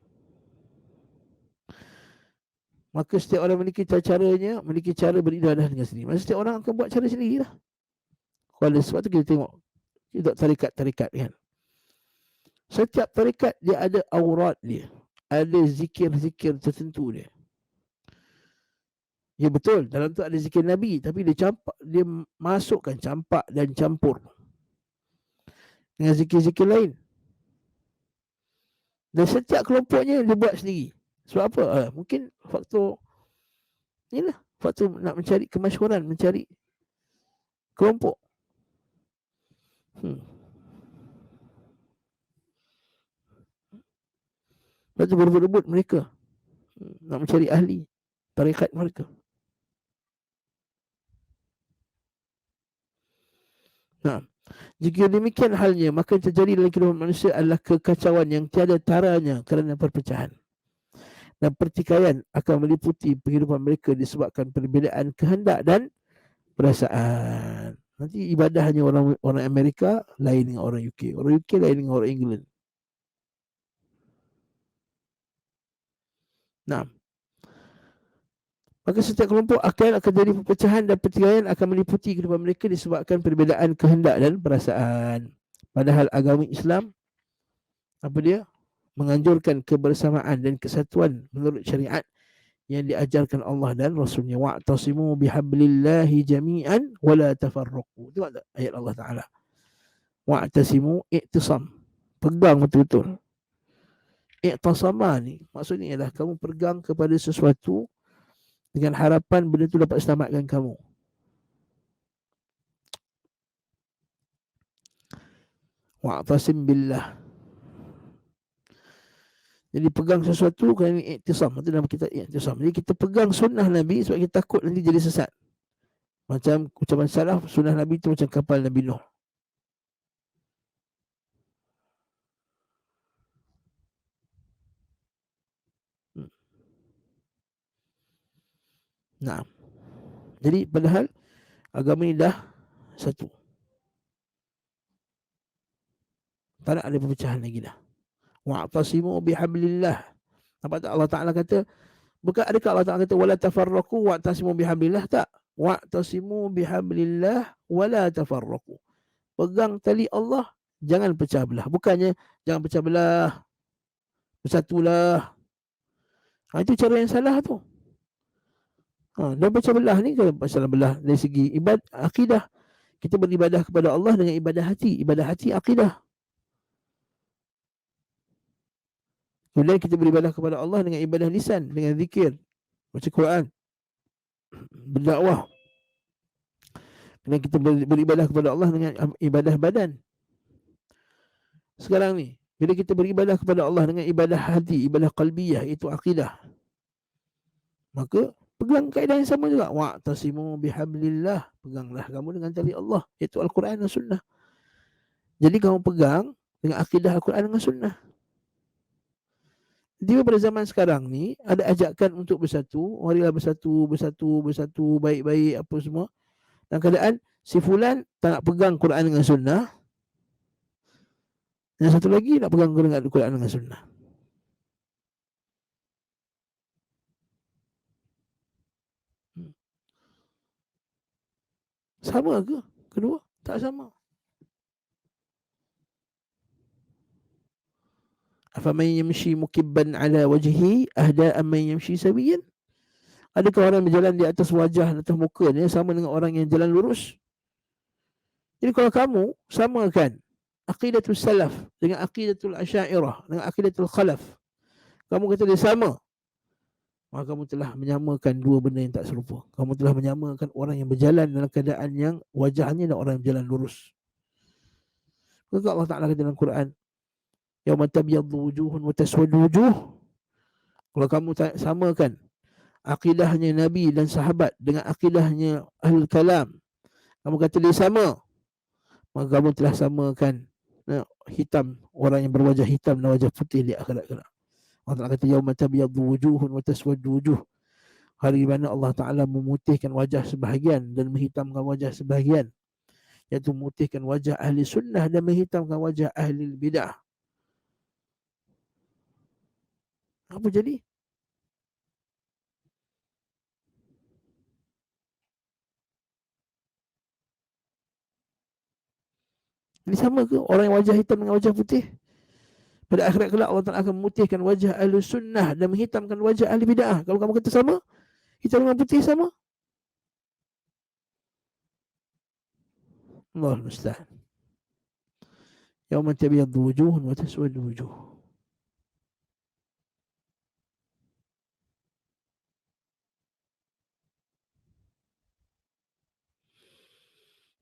maka setiap orang memiliki caranya, memiliki cara beribadah dengan sendiri. Maka setiap orang akan buat cara sendirilah. Kalau sebab tu kita tengok kita tarikat-tarikat kan. Setiap tarikat dia ada aurat dia, ada zikir-zikir tertentu dia. Ya betul, dalam tu ada zikir Nabi, tapi dia masukkan campak dan campur dengan zikir-zikir lain. Dan setiap kelompoknya dia buat sendiri. Sebab apa? Mungkin faktor inilah, faktor nak mencari kemasyhuran, mencari kelompok. Lepas tu berebut-rebut mereka nak mencari ahli tarikat mereka. Nah, jika demikian halnya, maka terjadi dalam kehidupan manusia adalah kekacauan yang tiada taranya kerana perpecahan. Dan pertikaian akan meliputi kehidupan mereka disebabkan perbezaan kehendak dan perasaan. Nanti ibadah hanya orang Amerika lain dengan orang UK, orang UK lain dengan orang England. Nah, maka setiap kelompok akan jadi perpecahan dan pertikaian akan meliputi kehidupan mereka disebabkan perbezaan kehendak dan perasaan. Padahal agama Islam apa dia? Menganjurkan kebersamaan dan kesatuan menurut syariat yang diajarkan Allah dan Rasulnya. Wa'tasimu bihablillahi jami'an wala tafarraqu. Tengok tak ayat Allah Ta'ala. Wa'tasimu, i'tisam, pegang betul-betul. I'tasama ni maksudnya ialah kamu pegang kepada sesuatu dengan harapan benda tu dapat selamatkan kamu. Wa'tasim billah. Jadi pegang sesuatu kerana i'tisam. Itu nama kita i'tisam. Jadi kita pegang sunnah Nabi sebab kita takut nanti jadi sesat. Macam ucapan salaf, sunnah Nabi itu macam kapal Nabi Nuh. Nah, jadi padahal agama ini dah satu. Tak ada perpecahan lagi dah. Wa'tasimu bihablillah. Nampak tak Allah Ta'ala kata, bukan adakah Allah Ta'ala kata wala tafarraqu wa'tasimu bihablillah? Tak. Wa'tasimu bihablillah wala tafarraqu. Pegang tali Allah, jangan pecah belah. Bukannya jangan pecah belah, bersatulah. Itu cara yang salah tu. Dan pecah belah ni kalau masalah belah dari segi ibadah, akidah. Kita beribadah kepada Allah dengan ibadah hati. Ibadah hati akidah. Kemudian kita beribadah kepada Allah dengan ibadah lisan, dengan zikir, baca Quran, berdakwah. Kemudian kita beribadah kepada Allah dengan ibadah badan. Sekarang ni, bila kita beribadah kepada Allah dengan ibadah hati, ibadah qalbiyah, itu akidah, maka pegang kaedah yang sama juga. Wa'tasimu bihablillah. Peganglah kamu dengan tali Allah, iaitu Al-Quran dan Sunnah. Jadi kamu pegang dengan akidah Al-Quran dengan Sunnah. Tiba pada zaman sekarang ni ada ajakan untuk bersatu, marilah bersatu baik-baik apa semua. Dalam keadaan si fulan tak nak pegang Quran dengan sunnah, yang satu lagi nak pegang Quran dengan sunnah. Sama ke kedua? Tak sama. Afaman yamshi mukibban ala wajhi ahda amman yamshi sawiyan? Adakah orang berjalan di atas wajah, atas mukanya sama dengan orang yang jalan lurus? Jadi kalau kamu samakan aqidatul salaf dengan aqidatul asy'ariyah dengan aqidatul khalaf, kamu kata dia sama, maka kamu telah menyamakan dua benda yang tak serupa. Kamu telah menyamakan orang yang berjalan dalam keadaan yang wajahnya dan orang yang berjalan lurus. Maka Allah Ta'ala kata dalam Quran, yauma tabyaddu wujuhun wa taswaddu wujuh. Kalau kamu samakan akidahnya Nabi dan sahabat dengan akidahnya Ahlul Kalam, kamu kata dia sama, maka kamu telah samakan hitam, orang yang berwajah hitam dan wajah putih di akhirat kelak. Allah Ta'ala kata yauma tabyaddu wujuhun wa taswaddu wujuh. Hari mana Allah Ta'ala memutihkan wajah sebahagian dan menghitamkan wajah sebahagian, iaitu memutihkan wajah ahli sunnah dan menghitamkan wajah ahli bidah. Apa jadi? Ini sama ke orang yang wajah hitam dengan wajah putih? Pada akhirat kelak Allah Ta'ala akan memutihkan wajah ahli sunnah dan menghitamkan wajah ahli bid'ah. Kalau kamu kata sama, hitam dengan putih sama, Allah musta'an. Yauma tabyaddu wujuhun wa taswaddu wujuh.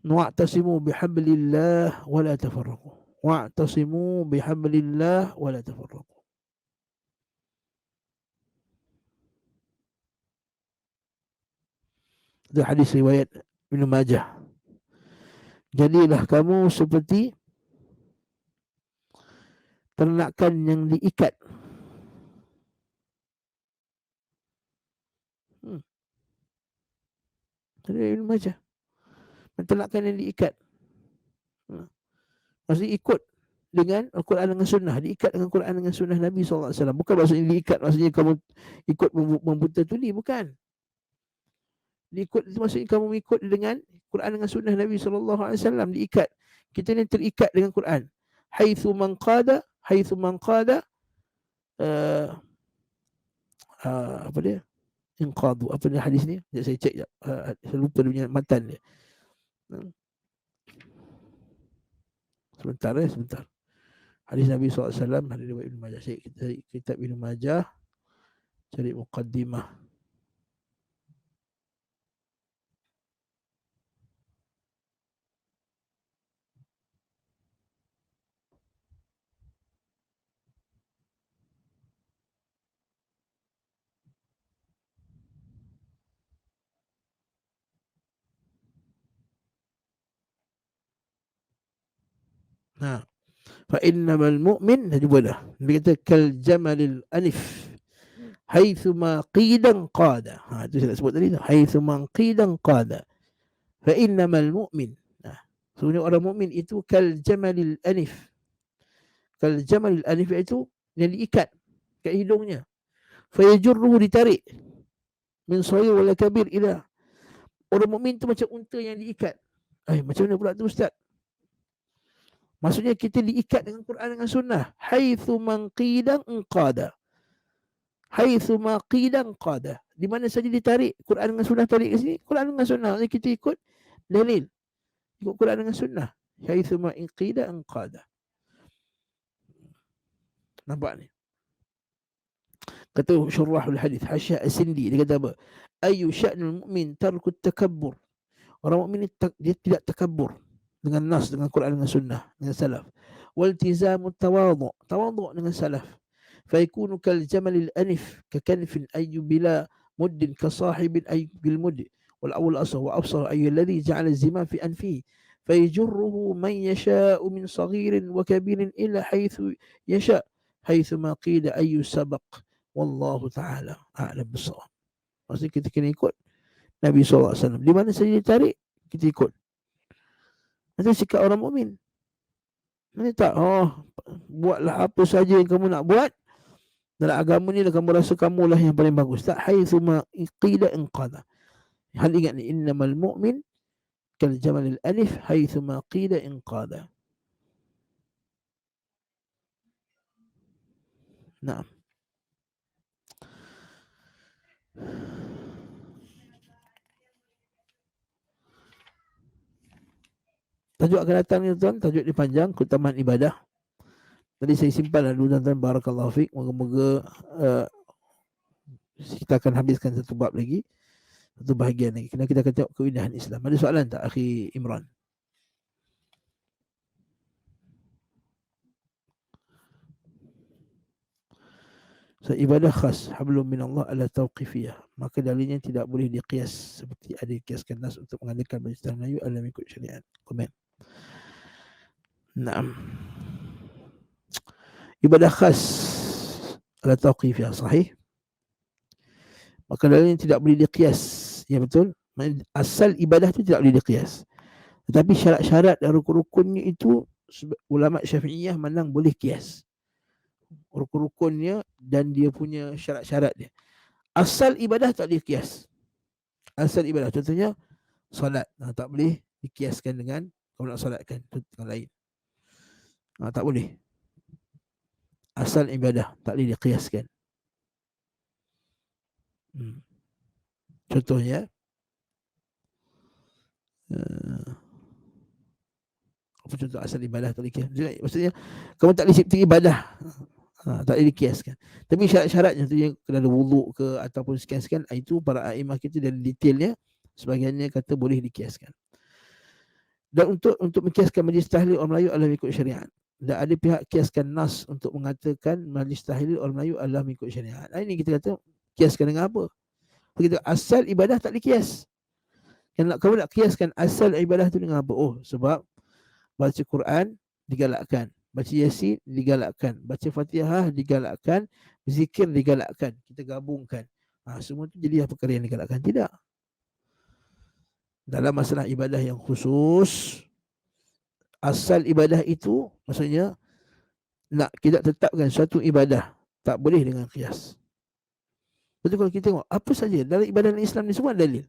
Wa'tasimu bihablillah wa la tafarraqu. Wa'tasimu bihablillah wa la tafarraqu. Itu hadis riwayat Ibn Majah. Jadilah kamu seperti ternakan yang diikat. Jadi Ibn Majah. Ternakan yang diikat. Maksudnya ikut dengan Al-Quran dengan Sunnah. Diikat dengan Quran dengan Sunnah Nabi SAW. Bukan maksudnya diikat, maksudnya kamu ikut membuta tuli. Bukan. Diikut itu maksudnya kamu ikut dengan Quran dengan Sunnah Nabi SAW. Diikat. Kita ni terikat dengan Quran. Haitsu man qada apa dia? Inqadu. Apa dia hadis ni? Saya cek jap. Saya lupa dia punya matan dia. Sebentar. Hadis Nabi SAW, hadis riwayat Ibn Majah. Saya kitab Ibn Majah, cari muqaddimah. Fa innamal mu'min, dah jumpa dah. Dia kata kal jamalil anif haitsu ma qidan qada. Itu saya nak sebut tadi tu. Haitsu ma qidan qada. Fa innamal mu'min. Sebenarnya orang mukmin itu kal jamalil anif. Kal jamalil anif itu yang diikat kat hidungnya. Fa yajurruhu, ditarik. Min saghir wala kabir ila. Orang mukmin tu macam unta yang diikat. Macam mana pula tu ustaz? Maksudnya kita diikat dengan Quran dengan Sunnah. Haitsu man qidan qada. Haitsu ma qidan qada. Di mana saja ditarik Quran dengan Sunnah, tarik ke sini, Quran dengan Sunnah. Jadi kita ikut dalil. Ikut Quran dengan Sunnah. Haitsu ma qidan qada. Nampak ni? Kata syurahul hadis Hasya As-Sindi, dia kata apa? Ayu sya'nul mu'min tarkut takabbur. Orang mukmin dia tidak takabur dengan nas, dengan Quran, dengan Sunnah, dengan salaf. Waltizamut tawadhu, tawadhu dengan salaf. Faikunu kal jamalil anif ka kanfin ayu bila muddin ka sahibin ayu bil mudd wal awwal asah wa absar ayu alladhi ja'ala zima fi anfi fayjurruhu man yasha'u min saghirin wa kabirin ila haythu yasha' haitsuma qila ayyu sabaq wallahu ta'ala a'lam bissawab. Maksudnya kita kena ikut Nabi SAW. Di mana saja ditarik, kita ikut. Itu sikap orang mukmin. Mana tak, buatlah apa saja yang kamu nak buat. Dalam agama ni kamu rasa kamulah yang paling bagus. Tak, haitsuma qila inqadha. Hal ingat ni, innamal mu'min kal jamalil alif haitsuma qila inqadha. Naam. Tajuk akan datang ni tuan, tajuk dia panjang, keutamaan ibadah. Tadi saya simpan dulu tuan-tuan, barakallahu fiik. Moga-moga kita akan habiskan satu bab lagi, satu bahagian lagi. Kena kita akan tengok keindahan Islam. Ada soalan tak, Akhi Imran? So, ibadah khas hablum minallah ala tauqifiyah, maka dalilnya tidak boleh diqiyas seperti ada kiaskan nas untuk mengadakan bacaan Melayu ala mengikut syariat. Komen. Naam. Ibadah khas ala tauqifiyah sahih, maka dalilnya tidak boleh diqiyas. Ya betul. Asal ibadah itu tidak boleh diqiyas. Tetapi syarat-syarat dan rukun-rukunnya itu ulama Syafi'iyah memandang boleh qiyas. Rukun-rukunnya dan dia punya syarat-syarat dia. Asal ibadah tak boleh qiyas. Asal ibadah contohnya solat, tak boleh dikiaskan dengan kalau nak solatkan dengan lain. Tak boleh. Asal ibadah tak boleh dikiaskan. Contohnya apa contoh asal ibadah tak boleh kias? Maksudnya kamu tak boleh cipta ibadah, tak boleh dikiaskan. Tapi syarat-syaratnya tu yang kena ada wuduk ke ataupun sekian-sekian, itu para aimah kita dari detailnya sebagiannya kata boleh dikiaskan. Dan untuk mengkiaskan majlis tahlil orang Melayu adalah mengikut syariat. Dan ada pihak kiaskan nas untuk mengatakan majlis tahlil orang Melayu adalah mengikut syariat. Ini kita kata kiaskan dengan apa? Kita asal ibadah tak dikias. Kamu nak kiaskan asal ibadah tu dengan apa? Oh, sebab baca Quran digalakkan, baca Yasin digalakkan, baca Fatihah digalakkan, zikir digalakkan. Kita gabungkan. Semua tu jadi perkara yang digalakkan. Tidak. Dalam masalah ibadah yang khusus, asal ibadah itu maksudnya nak kita tetapkan suatu ibadah tak boleh dengan qiyas. Betul. Kalau kita tengok apa saja dalam ibadah Islam ni semua ada dalil.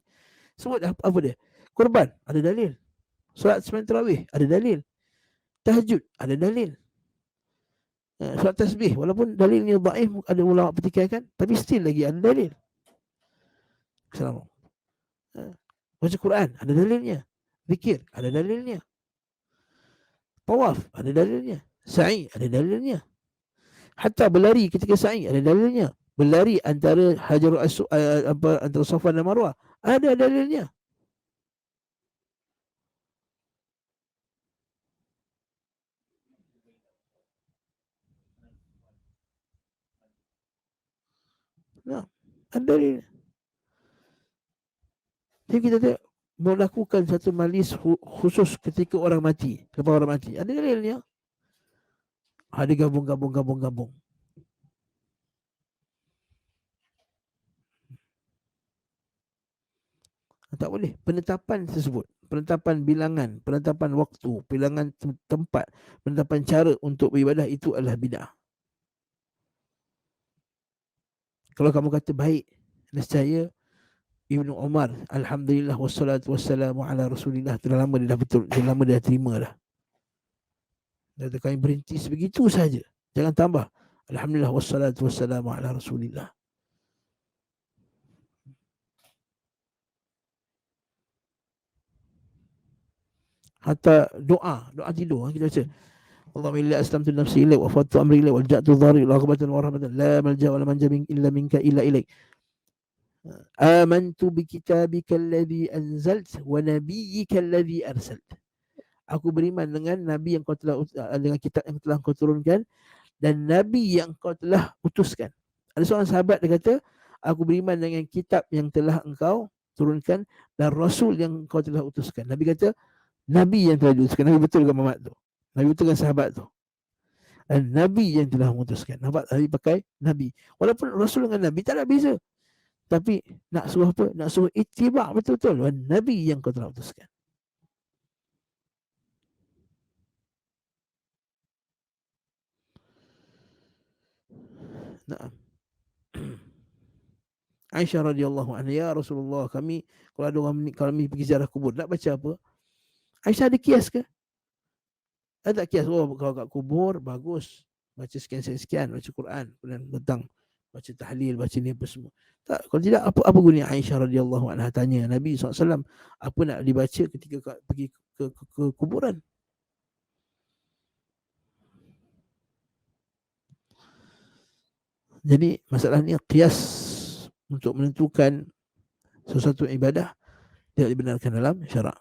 Semua apa dia? Kurban ada dalil. Solat sembahyang tarawih ada dalil. Tahajud ada dalil. Solat tasbih walaupun dalilnya dhaif, ada ulama petikaikan, tapi still lagi ada dalil. Assalamualaikum. Baca Quran ada dalilnya. Zikir ada dalilnya. Tawaf ada dalilnya. Sa'i ada dalilnya. Hatta berlari ketika sa'i ada dalilnya. Berlari antara Hajarul Aswad, antara Safa dan Marwah ada dalilnya. Ada dalil. Jadi kita melakukan satu majlis khusus ketika orang mati, lepas orang mati, ada dalilnya. Ada gabung. Tak boleh. Penetapan tersebut, penetapan bilangan, penetapan waktu, bilangan tempat, penetapan cara untuk beribadah itu adalah bid'ah. Kalau kamu kata baik, nescaya Ibnu Umar, alhamdulillah wassalatu wassalamu ala rasulillah, dah lama dia dah betul, dah lama dia dah terima dah. Dia kami berhenti sebegitu saja. Jangan tambah. Alhamdulillah wassalatu wassalamu ala rasulillah. Hatta doa tidur kita baca Allahumma illa aslamtu nafsi ilaik wa fawwadtu amri ilaik wa ja'tu dhari raghbatan wa rahmatan la malja wa la manja illa minka illa ilaik. Amantu bi kitabika alladhi anzalt wa nabiyyika alladhi arsalt. Aku beriman dengan nabi yang kau telah, dengan kitab yang telah kau turunkan dan nabi yang kau telah utuskan. Ada seorang sahabat dia kata, aku beriman dengan kitab yang telah engkau turunkan dan rasul yang kau telah utuskan. Nabi kata, nabi yang telah diutuskan. Nabi betul ke Muhammad tu? Nabi betul kan sahabat tu? Dan Nabi yang telah memutuskan. Nampak tadi pakai Nabi. Walaupun Rasul dengan Nabi tak ada beza. Tapi nak suruh apa? Nak suruh ittiba' betul-betul. Dan Nabi yang kau telah putuskan. Nah. Aisyah radhiyallahu anha, ya Rasulullah, kami kalau ada orang kami pergi ziarah kubur, nak baca apa? Aisyah ada kias ke? Ada tak kias? Oh, kalau kat kubur bagus. Baca sekian-sekian, baca Quran, kemudian datang baca tahlil, baca ni apa semua. Tak, kalau tidak apa guna Aisyah radhiyallahu anha tanya Nabi SAW apa nak dibaca ketika pergi ke kuburan. Jadi masalah ni qiyas untuk menentukan sesuatu ibadah tidak dibenarkan dalam syarak.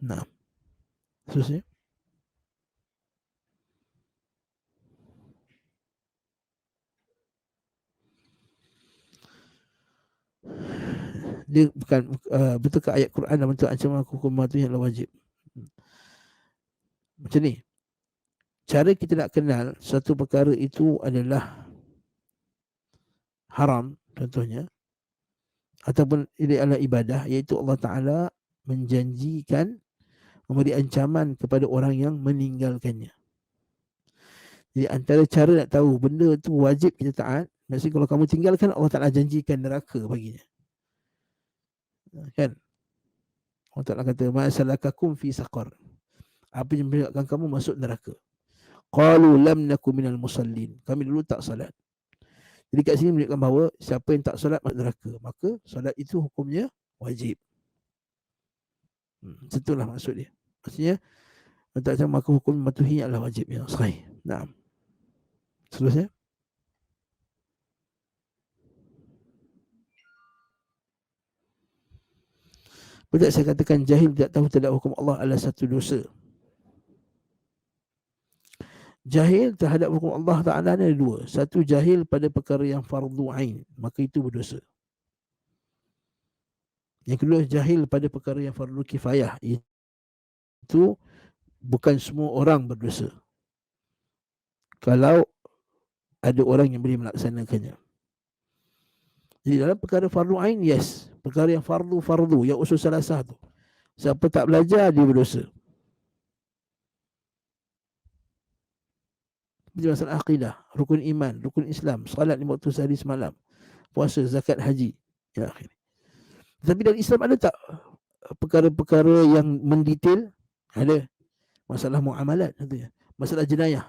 Nah, seterusnya. Dia bukan betulkah ayat Quran dalam bentuk ancaman hukum mati yang wajib. Macam ni. Cara kita nak kenal satu perkara itu adalah haram contohnya ataupun ini adalah ibadah, iaitu Allah Ta'ala menjanjikan memberi ancaman kepada orang yang meninggalkannya. Jadi antara cara nak tahu benda itu wajib kita taat, maksudnya kalau kamu tinggalkan, Allah Ta'ala janjikan neraka baginya. Kan? Allah Ta'ala kata, ma'asalakakum fi saqar. Apa yang menyebabkan kamu masuk neraka? Qalu lam naku minal musallin. Kami dulu tak salat. Jadi kat sini menunjukkan bahawa siapa yang tak salat masuk neraka. Maka salat itu hukumnya wajib. Itulah maksud dia. Maksudnya, tak macam maka hukum mematuhi adalah wajib. Ya, sahih. Nah. Seterusnya. Betul saya katakan jahil tidak tahu terhadap hukum Allah adalah satu dosa. Jahil terhadap hukum Allah Ta'ala ada dua. Satu, jahil pada perkara yang fardu ain, maka itu berdosa. Yang kedua, jahil pada perkara yang fardu kifayah, itu bukan semua orang berdosa. Kalau ada orang yang boleh melaksanakannya. Jadi dalam perkara fardu ain, yes. Perkara yang fardu, yang usul salasah tu, siapa tak belajar, dia berdosa. Seperti masalah akidah, rukun iman, rukun Islam, salat 5 waktu sehari semalam, puasa, zakat, haji, ya akhir. Tapi dalam Islam ada tak perkara-perkara yang mendetail? Ada. Masalah muamalat, masalah jenayah.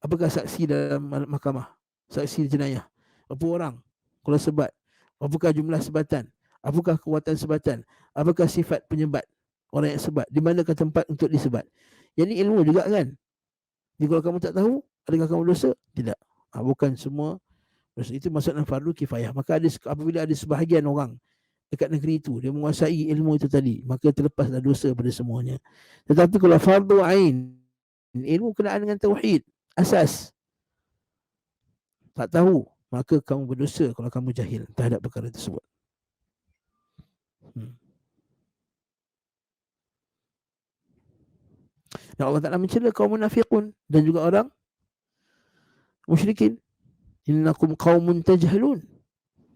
Apakah saksi dalam mahkamah? Saksi jenayah. Berapa orang? Kalau sebat. Apakah jumlah sebatan? Apakah kekuatan sebatan? Apakah sifat penyebat orang yang sebat? Di manakah tempat untuk disebat? Yang ini ilmu juga kan? Jadi kalau kamu tak tahu, adakah kamu dosa? Tidak. Bukan semua dosa. Itu maksudnya fardu kifayah. Maka apabila ada sebahagian orang dekat negeri itu, dia menguasai ilmu itu tadi, maka terlepaslah dosa pada semuanya. Tetapi kalau fardu ain, ilmu kenaan dengan tauhid, asas, tak tahu, maka kamu berdosa kalau kamu jahil terhadap perkara tersebut. Dan Allah Ta'ala mencela kaum munafiqun dan juga orang musyrikin. Innakum qaumun tajhalun.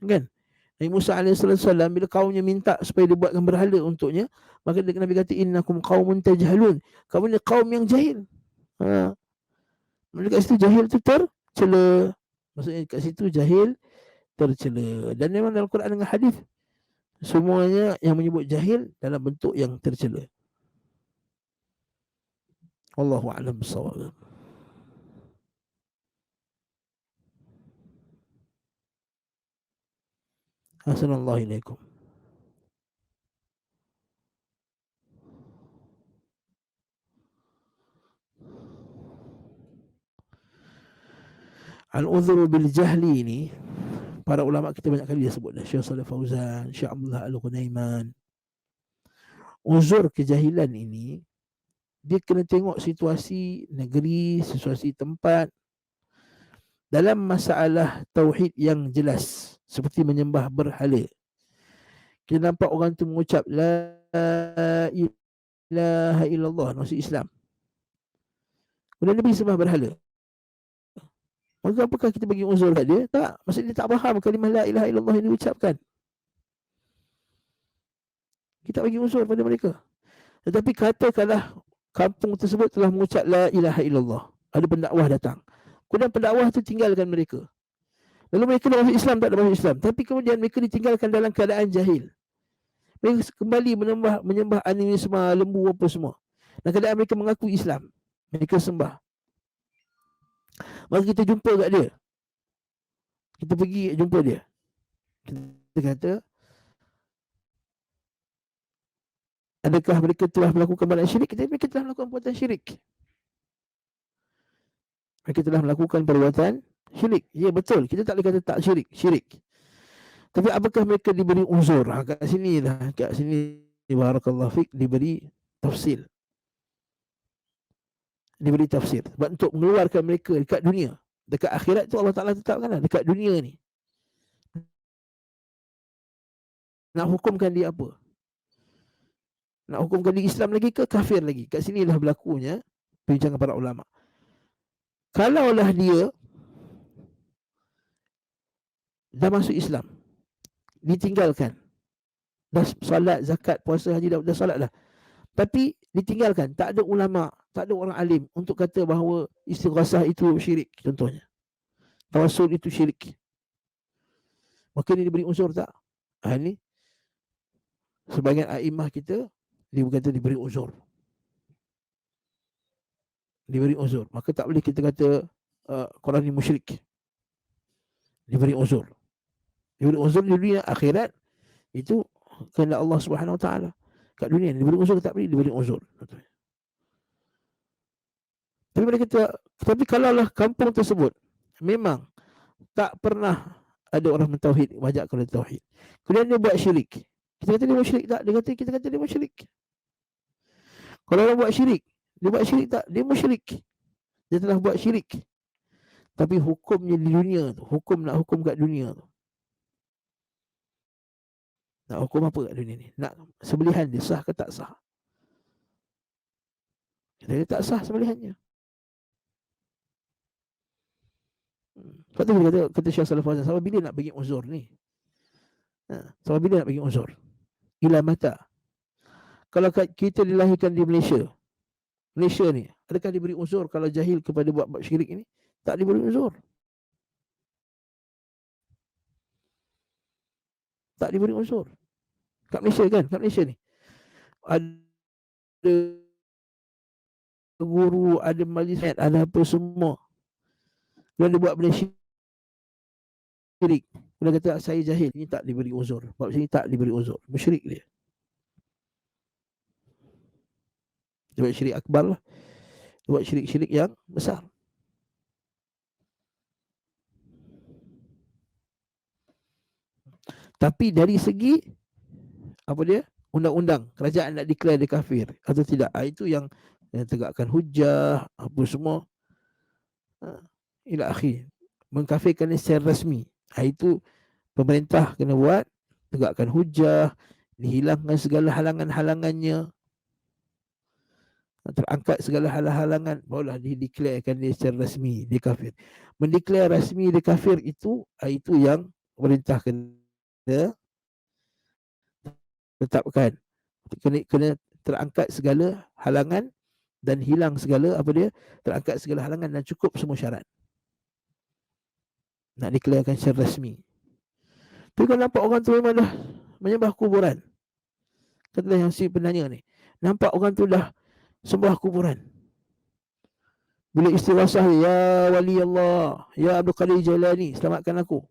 Kan? Nabi Musa AS bila kaumnya minta supaya dia buatkan berhala untuknya, maka Nabi kata innakum qaumun tajhalun. Kamu ni kaum yang jahil. Kat situ jahil tu tercela. Maksudnya kat situ jahil tercela. Dan memang dalam Quran dengan hadis semuanya yang menyebut jahil dalam bentuk yang tercela. Wallahu a'lam bissawab. Assalamualaikum alaikum. Al-udhru bil jahli ini para ulama kita banyak kali dia sebut dah. Syekh Saleh Fauzan, Syekh Abdullah Al-Ghunaiman. Uzur kejahilan ini dia kena tengok situasi negeri, situasi tempat. Dalam masalah tauhid yang jelas, seperti menyembah berhala, kita nampak orang tu mengucap la ilaha illallah, masuk Islam. Kemudian Nabi sembah berhala. Maka apakah kita bagi uzur kat dia? Tak. Maksudnya dia tak faham kalimah la ilaha illallah yang diucapkan. Kita bagi uzur pada mereka. Tetapi katakanlah kampung tersebut telah mengucap la ilaha illallah. Ada pendakwah datang. Kemudian pendakwah tu tinggalkan mereka. Lalu mereka dah masuk Islam, tak ada masuk Islam. Tapi kemudian mereka ditinggalkan dalam keadaan jahil. Mereka kembali menyembah animisme, lembu apa semua. Dan keadaan mereka mengaku Islam. Mereka sembah. Maka kita jumpa kat dia. Kita pergi jumpa dia. Kita kata, adakah mereka telah melakukan perbuatan syirik? Kita mereka telah melakukan perbuatan syirik. Mereka telah melakukan perbuatan syirik. Ya betul. Kita tak boleh kata tak syirik. Syirik. Tapi apakah mereka diberi uzur? Kat sini lah. Kat sini, barakallahu fik, diberi tafsil. Diberi tafsir. Sebab untuk mengeluarkan mereka dekat dunia. Dekat akhirat tu Allah Ta'ala tetapkan lah. Dekat dunia ni. Nak hukumkan dia apa? Nak hukumkan dia Islam lagi ke kafir lagi? Kat sinilah berlakunya perbincangan para ulama. Kalaulah dia dah masuk Islam, ditinggalkan, dah salat, zakat, puasa, haji, dah salat dah, tapi ditinggalkan, tak ada ulama, tak ada orang alim untuk kata bahawa istighasah itu syirik, contohnya tawassul itu syirik, maka dia diberi uzur tak? Ini sebagian a'immah kita dia berkata diberi uzur. Diberi uzur. Maka tak boleh kita kata korang ni musyrik. Diberi uzur. Diberi uzur di dunia, akhirat itu kehendak Allah Subhanahu Wa Taala. Kat dunia diberi uzur tak boleh, diberi uzur. Tapi mereka kata, tapi kalaulah kampung tersebut memang tak pernah ada orang mentauhid, wajak kepada tauhid, kemudian dia buat syirik, kita kata dia musyrik tak? Dia kata, kita kata dia musyrik. Kalau orang buat syirik, dia buat syirik tak? Dia musyrik. Dia telah buat syirik. Tapi hukumnya di dunia tu, nak hukum kat dunia tu. Nak hukum apa kat dunia ni? Nak sembelihan dia sah ke tak sah? Dia tak sah sembelihannya. Sebab tu dia kata Syekh Salih Fauzan, sampai bila nak bagi uzur ni? Sampai bila nak bagi uzur? Ila mata. Kalau kita dilahirkan di Malaysia ni, adakah diberi uzur kalau jahil kepada buat syirik ini? Tak diberi uzur. Tak diberi uzur. Kat Malaysia kan? Kat Malaysia ni ada guru, ada majlis, ada apa semua. Dia buat benda syirik. Dia kata saya jahil, ini tak diberi uzur. Sebab sini tak diberi uzur. Musyrik dia. Dia buat syirik akbar lah. Dia buat syirik-syirik yang besar. Tapi dari segi apa dia? Undang-undang kerajaan nak declare dia kafir atau tidak, itu yang tegakkan hujah apa semua, ila akhir, mengkafirkan dia secara rasmi, itu pemerintah kena buat, tegakkan hujah, dihilangkan segala halangan-halangannya, terangkat segala halangan, barulah dideklarkan dia secara rasmi dia kafir. Mendeklar rasmi dia kafir itu yang pemerintah kena tetapkan, kena terangkat segala halangan dan hilang segala apa dia, terangkat segala halangan dan cukup semua syarat. Nak deklarkan secara rasmi. Tapi kalau nampak orang tu memang dah menyembah kuburan, katalah yang si penanya ni, nampak orang tu dah sembah kuburan, bila istighasah, ya wali Allah, ya Abdul Qadir Jailani, selamatkan aku,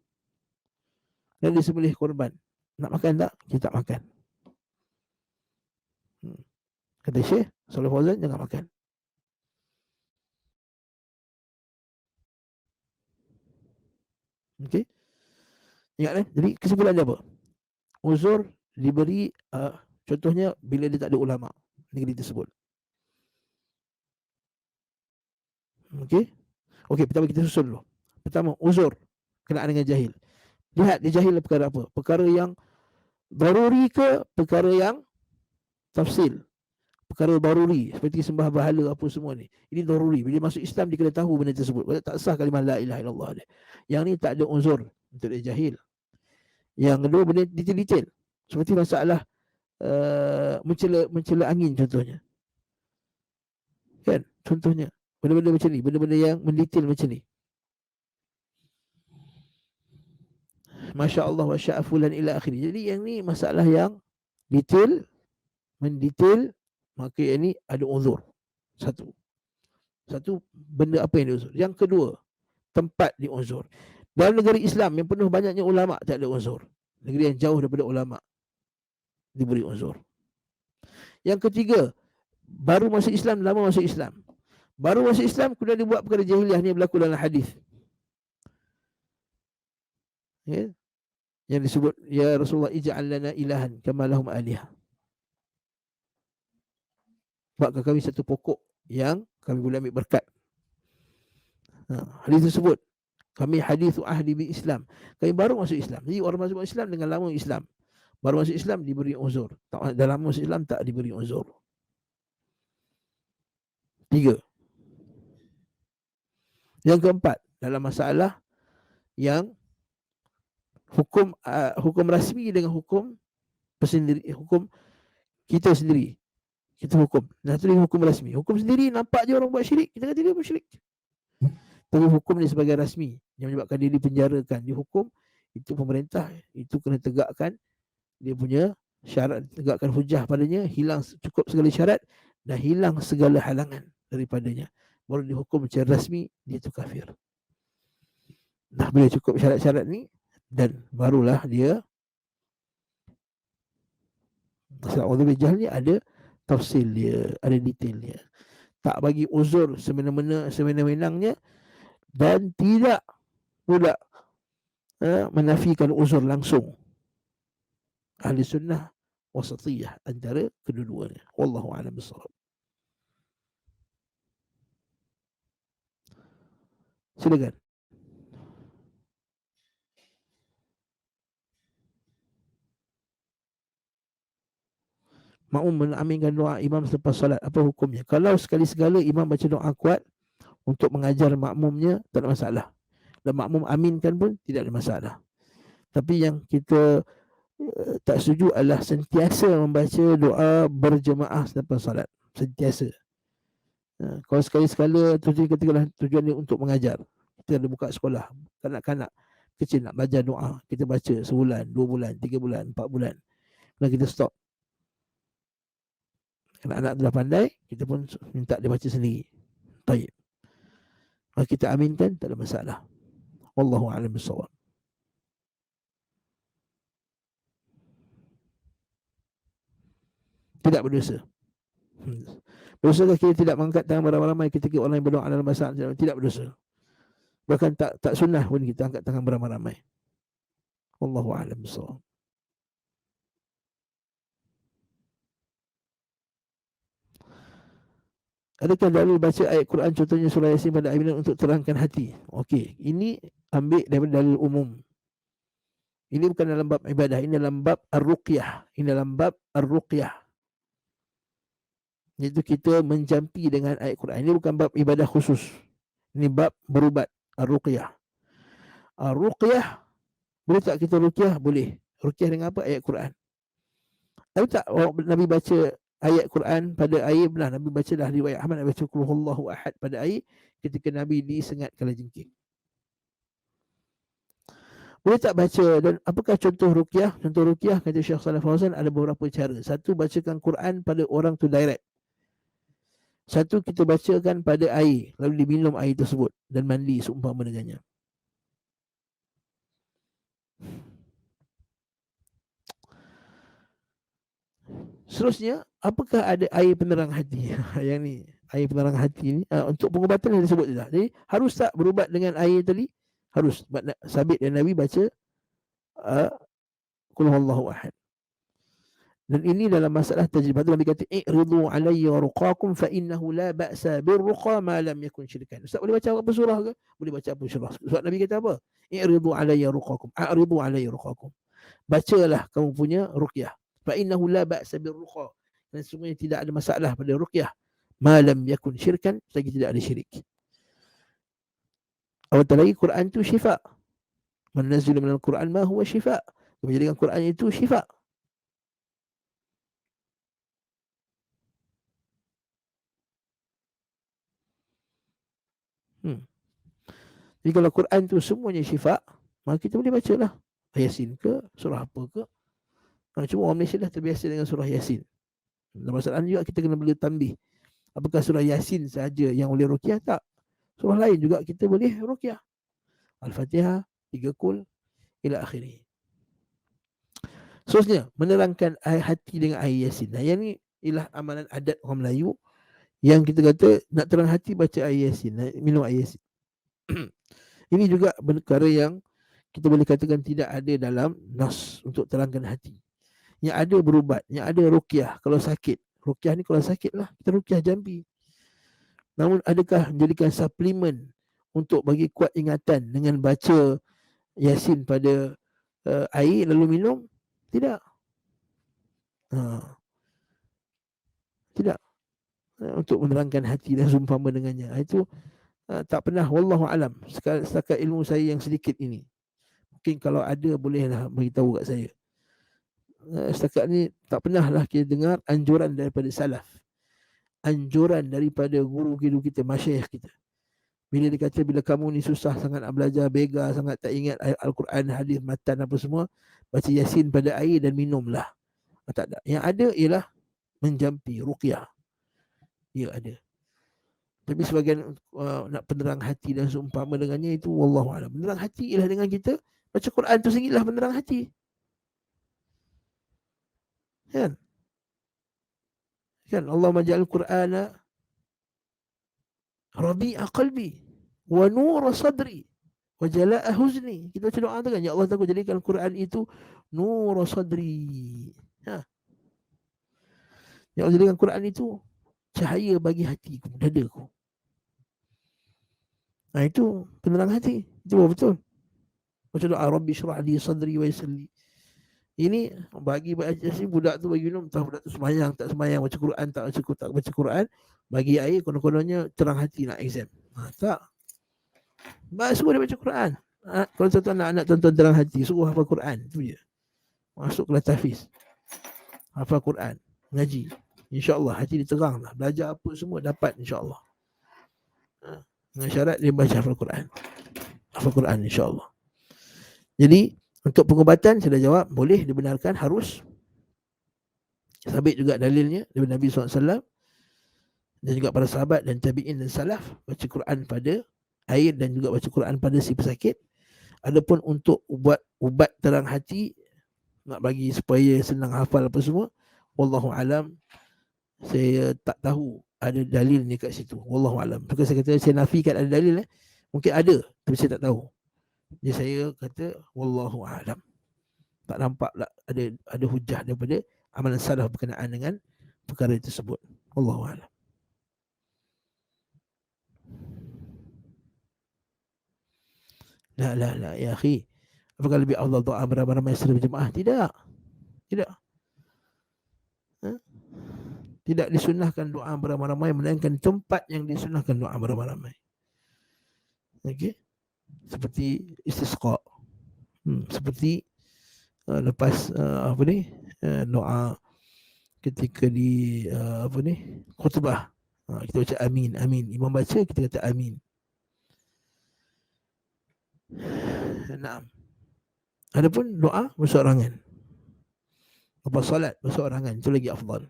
dan disembelih korban, nak makan tak? Kita tak makan. Kata Syekh Salih Fauzan, jangan makan. Okey. Ingat jadi kesimpulan dia apa? Uzur diberi contohnya bila dia tak ada ulama negeri tersebut. Okey. Okey, pertama kita susun dulu. Pertama, uzur kenaan dengan jahil. Lihat dia jahil perkara apa? Perkara yang daruri ke perkara yang tafsil? perkara daruri seperti sembah berhala apa semua ni. Ini daruri. Bila masuk Islam dia kena tahu benda tersebut. Kalau tak sah kalimah la ilaha illallah dia. Yang ni tak ada uzur untuk dia jahil. Yang kedua benda detail-detail. Seperti masalah mencela angin contohnya. Kan? Contohnya. Benda-benda macam ni. Benda-benda yang mendetail macam ni. Masya Allah wa sya'afulan ila akhiri. Jadi yang ni masalah yang detail, mendetail, maka yang ni ada uzur. Satu benda apa yang diuzur. Yang kedua, tempat diuzur. Dalam negara Islam yang penuh banyaknya ulama tak ada uzur. Negeri yang jauh daripada ulama diberi uzur. Yang ketiga, baru masuk Islam, lama masuk Islam. Baru masuk Islam, kemudian dia buat perkara jahiliah ni berlaku dalam hadis. Ya? Yang disebut, ya Rasulullah ij'al lana ilahan kama lahum alihah. Buatkan kami satu pokok yang kami boleh ambil berkat. Hadis tersebut, kami hadithu ahli bi Islam. Kami baru masuk Islam. Jadi orang masuk Islam dengan lama Islam. Baru masuk Islam diberi uzur. Dalam masuk Islam tak diberi uzur. 3. Yang keempat, dalam masalah yang hukum rasmi dengan hukum persendiri, hukum kita sendiri. Kita hukum. Nah, itu hukum rasmi. Hukum sendiri nampak je orang buat syirik, kita kata dia musyrik. Tapi hukum dia sebagai rasmi yang menyebabkan dia dipenjarakan, dihukum, itu pemerintah, itu kena tegakkan dia punya syarat, tegakkan hujah padanya, hilang cukup segala syarat dan hilang segala halangan daripadanya. Baru dihukum secara rasmi, dia itu kafir. Nah, bila cukup syarat-syarat ni, dan barulah dia masalah uzur jahl ni ada tafsil dia, ada detail dia. Tak bagi uzur semena-menangnya dan tidak pula menafikan uzur langsung. Ahli sunnah wasatiyah antara kedua-duanya. Wallahu a'lam bissawab. Silakan. Makmum mengaminkan doa imam selepas solat, apa hukumnya? Kalau sekali-segala imam baca doa kuat untuk mengajar makmumnya, tak ada masalah. Dan makmum aminkan pun tidak ada masalah. Tapi yang kita tak setuju adalah sentiasa membaca doa berjemaah selepas solat. Sentiasa. Kalau sekali-sekala tujuan dia untuk mengajar. Kita ada buka sekolah, kanak-kanak kecil nak belajar doa, kita baca sebulan, 2 bulan, 3 bulan, 4 bulan. Dan kita stop. Anak-anak dah pandai, kita pun minta dia baca sendiri. Baik. Kalau kita aminkan, tak ada masalah. Wallahu a'lam bissawab. Tidak berdosa. Berdosakah kita tidak mengangkat tangan beramai-ramai ketika orang yang berdoa dalam bahasa Arab? Tidak berdosa. Bahkan tak sunnah pun kita angkat tangan beramai-ramai. Wallahu a'lam bissawab. Adakah dalil baca ayat Quran contohnya surah Yasin pada ayat untuk terangkan hati? Okey, ini ambil daripada dalil umum. Ini bukan dalam bab ibadah, ini dalam bab ar-ruqyah. Ini dalam bab ar-ruqyah. Iaitu kita menjampi dengan ayat Quran. Ini bukan bab ibadah khusus. Ini bab berubat, ar-ruqyah. Ar-ruqyah, boleh tak kita ruqyah? Boleh. Ruqyah dengan apa? Ayat Quran. Tahu tak Nabi baca ayat Quran pada air? Benar, Nabi baca dah riwayat Ahmad, Nabi baca Qul huwallahu ahad pada air ketika Nabi disengat kalajengking. Boleh tak baca? Dan apakah contoh ruqyah? Contoh ruqyah kata Syekh Shalih Fauzan ada beberapa cara. Satu, bacakan Quran pada orang tu direct. Satu, kita bacakan pada air, lalu diminum air tersebut dan mandi seumpama dengannya. Seterusnya, apakah ada air penerang hati? Yang ni, air penerang hati ni untuk pengubatan yang disebut tidak. Jadi, harus tak berubat dengan air tadi? Harus. Sabit dan Nabi baca Qul huwallahu ahad. Dan ini dalam masalah tajribah. Nabi kata i'ridu alayya ruqakum fa innahu la ba'sa birruqa ma lam yakun syirkan. Ustaz boleh baca apa surah ke? Boleh baca apa surah. Sebab Nabi kata apa? I'ridu alayya ruqakum. A'ridu alayya ruqakum. Bacalah kamu punya ruqyah. Fa innahu la ba'sa birruqa. Dan semuanya tidak ada masalah pada ruqyah. Malam yakun syirkan, selagi tidak ada syirik. Apatah lagi Quran itu syifa. Man nazzala minal Quran ma huwa syifa. Menjadikan Quran itu syifa. Hmm. Jadi kalau Quran itu semuanya syifa, maka kita boleh baca lah Yasin ke, surah apa ke. Cuma orang Malaysia dah terbiasa dengan surah Yasin. Dan masalah juga kita kena beli tambih. Apakah surah Yasin saja yang boleh ruqyah? Tak. Surah lain juga kita boleh ruqyah. Al-Fatihah, 3 kul, ila akhirih. Seterusnya, menerangkan air hati dengan air Yasin. Nah, yang ni ialah amalan adat orang Melayu yang kita kata nak terang hati baca air Yasin, minum air Yasin. Ini juga perkara yang kita boleh katakan tidak ada dalam nas untuk terangkan hati. Yang ada berubat, yang ada ruqyah kalau sakit. Ruqyah ni kalau sakit lah, kita ruqyah jambi. Namun adakah menjadikan suplemen untuk bagi kuat ingatan dengan baca Yasin pada air lalu minum? Tidak. Tidak. Untuk menerangkan hati dan sumpama dengannya. Itu tak pernah, wallahu alam. Setakat ilmu saya yang sedikit ini. Mungkin kalau ada bolehlah beritahu kat saya. Setakat ni tak pernah lah kita dengar anjuran daripada salaf. Anjuran daripada guru-guru kita, masyayikh kita. Bila dia kata bila kamu ni susah sangat nak belajar, bega sangat tak ingat Al-Quran, hadis, matan apa semua, baca Yasin pada air dan minumlah. Tak ada. Yang ada ialah menjampi, ruqyah. Ya ada. Tapi sebagian nak penerang hati dan seumpama dengannya itu wallahu a'lam. Penerang hati ialah dengan kita baca Quran tu sendirilah penerang hati. Kan? Kan Allah maja'al Qur'ana rabi'a qalbi wa nur sadri wa jala'a huzni. Kita baca doa tu kan, ya Allah aku jadikan Quran itu nur sadri. Ha. Ya Allah jadikan Quran itu cahaya bagi hatiku, dadaku. Nah itu penerang hati. Itu betul. Baca doa Rabbi syrah li sadri wa yassir li. Ini bagi si budak tu bagi minum, entah budak tu semayang tak semayang, baca Quran tak baca Quran, bagi air konon-kononnya terang hati nak exam. Tak. Suruh dia baca Quran. Kalau tuan-tuan nak anak tuan-tuan terang hati, suruh hafal Quran. Itu je. Masuk kelas tahfiz. Hafal Quran. Ngaji. InsyaAllah hati dia terang lah. Belajar apa semua dapat insyaAllah. Dengan syarat dia baca hafal Quran. Hafal Quran insyaAllah. Jadi untuk pengubatan saya dah jawab, boleh dibenarkan, harus. Sabit juga dalilnya daripada Nabi SAW dan juga para sahabat dan tabi'in dan salaf baca Quran pada air dan juga baca Quran pada si pesakit. Adapun untuk ubat terang hati, nak bagi supaya senang hafal apa semua, wallahu alam, saya tak tahu ada dalil ni kat situ. Wallahu alam. Bukan saya kata saya nafikan ada dalil, mungkin ada tapi saya tak tahu. Jadi saya kata wallahu alam. Tak nampak ada hujah daripada amalan salaf berkenaan dengan perkara tersebut. Wallahu alam. La ya akhi. Apakah lebih afdal doa beramai-ramai secara berjemaah? Tidak. Tidak. Tidak disunahkan doa beramai-ramai, melainkan tempat yang disunahkan doa beramai-ramai. Okey. Seperti istisqa. Seperti lepas apa ni? Doa ketika di apa ni? Khutbah. Kita baca amin, amin. Imam baca, kita kata amin. Naam. Adapun doa bersorangan. Lepas solat bersorangan, itu lagi afdal.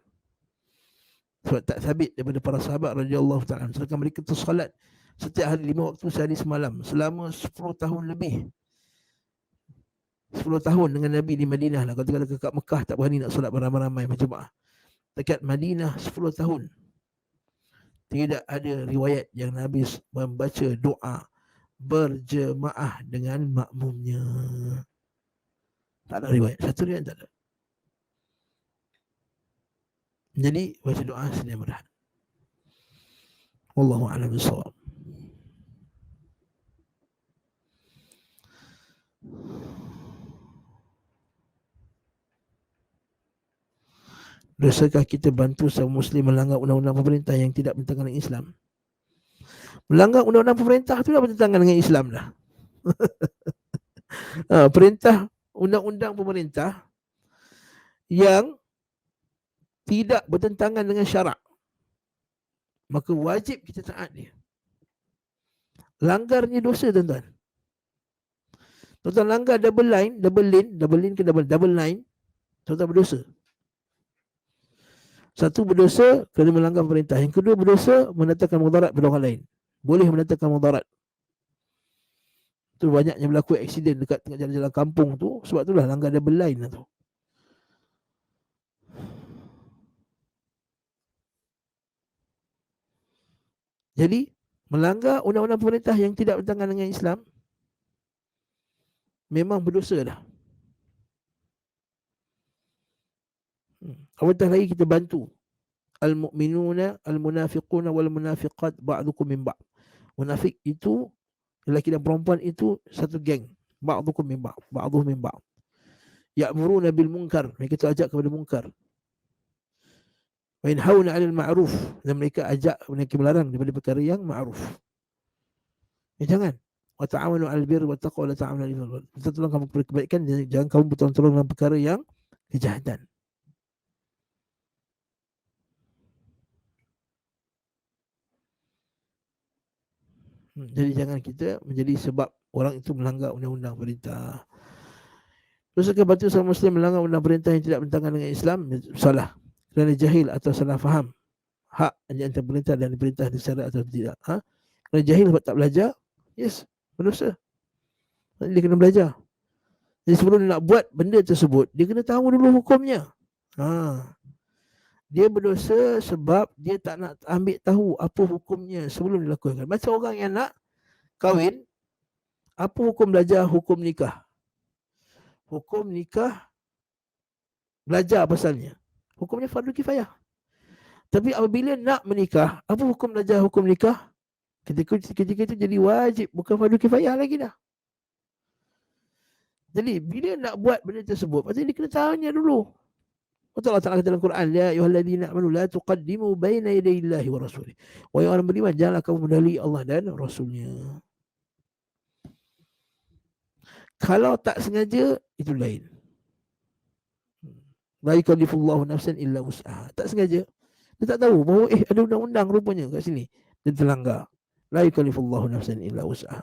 Sebab tak sabit daripada para sahabat radhiyallahu ta'ala, sedangkan mereka tu solat setiap hari 5 waktu sehari semalam selama 10 tahun lebih. 10 tahun dengan Nabi di Madinah lah. Kalau dekat Mekah tak berani nak solat beramai-ramai berjemaah. Dekat Madinah 10 tahun tidak ada riwayat yang Nabi membaca doa berjemaah dengan makmumnya. Tak ada riwayat. Satu riwayat tak ada. Jadi baca doa sedia berhad. Wallahu a'lam bishawab. Dosakah kita bantu seorang Muslim melanggar undang-undang pemerintah yang tidak bertentangan dengan Islam? Melanggar undang-undang pemerintah itu dah bertentangan dengan Islam dah. Perintah undang-undang pemerintah yang tidak bertentangan dengan syarak, maka wajib kita taat dia. Langgarnya dosa, tuan-tuan. Tuan-tuan langgar double line ke double line, tuan-tuan berdosa. Satu, berdosa kerana melanggar perintah. Yang kedua, berdosa mendatangkan mudarat pada orang lain. Boleh mendatangkan mudarat. Tu banyaknya berlaku aksiden dekat tengah jalan-jalan kampung tu, sebab itulah langgar double line lah tu. Jadi melanggar undang-undang pemerintah yang tidak bertentangan dengan Islam memang berdosa dah. Apatah lagi kita bantu al-mu'minuna al-munafiquna wal munafiqat ba'dukum min ba'd. Munafik itu, lelaki dan perempuan itu satu geng. Ba'dukum min ba'd, ba'duhum min ba'd. Ya'muruna bil munkar, mereka itu ajak kepada munkar. Wa yanhauna 'anil ma'ruf, dan mereka ajak, mereka melarang daripada perkara yang ma'ruf. Jangan. Wa ta'awanu 'alal birri wat taqwa wa la ta'awanu 'alal ithmi wal 'udwan. Kita tolong kamu kebaikan, jangan kamu bertolong-tolong dalam perkara yang kejahatan. Jadi jangan kita menjadi sebab orang itu melanggar undang-undang perintah. Dosakah bantu seorang Muslim melanggar undang perintah yang tidak bertentangan dengan Islam? Salah. Kerana jahil atau salah faham hak yang antara perintah dan perintah secara atau tidak. Kerana jahil sebab tak belajar, yes, berdosa. Dia kena belajar. Jadi sebelum dia nak buat benda tersebut, dia kena tahu dulu hukumnya. Dia berdosa sebab dia tak nak ambil tahu apa hukumnya sebelum dilakukan. Macam orang yang nak kahwin, apa hukum belajar hukum nikah? Hukum nikah belajar pasalnya. Hukumnya fardu kifayah. Tapi apabila nak menikah, apa hukum belajar hukum nikah? Ketika itu jadi wajib, bukan fardu kifayah lagi dah. Jadi bila nak buat benda tersebut, pasti dia kena tanya dulu. Allah Ta'ala kata dalam Quran, ya ayyuhalladzina amanu la tuqaddimu baina yadayillahi wa rasulih. Wahai orang beriman, janganlah kamu mendahului Allah dan Rasulnya. Kalau tak sengaja, itu lain. La yukallifullahu nafsan illa wus'aha. Tak sengaja. Dia tak tahu bahawa ada undang-undang rupanya kat sini. Dia terlanggar. La yukallifullahu nafsan illa wus'aha.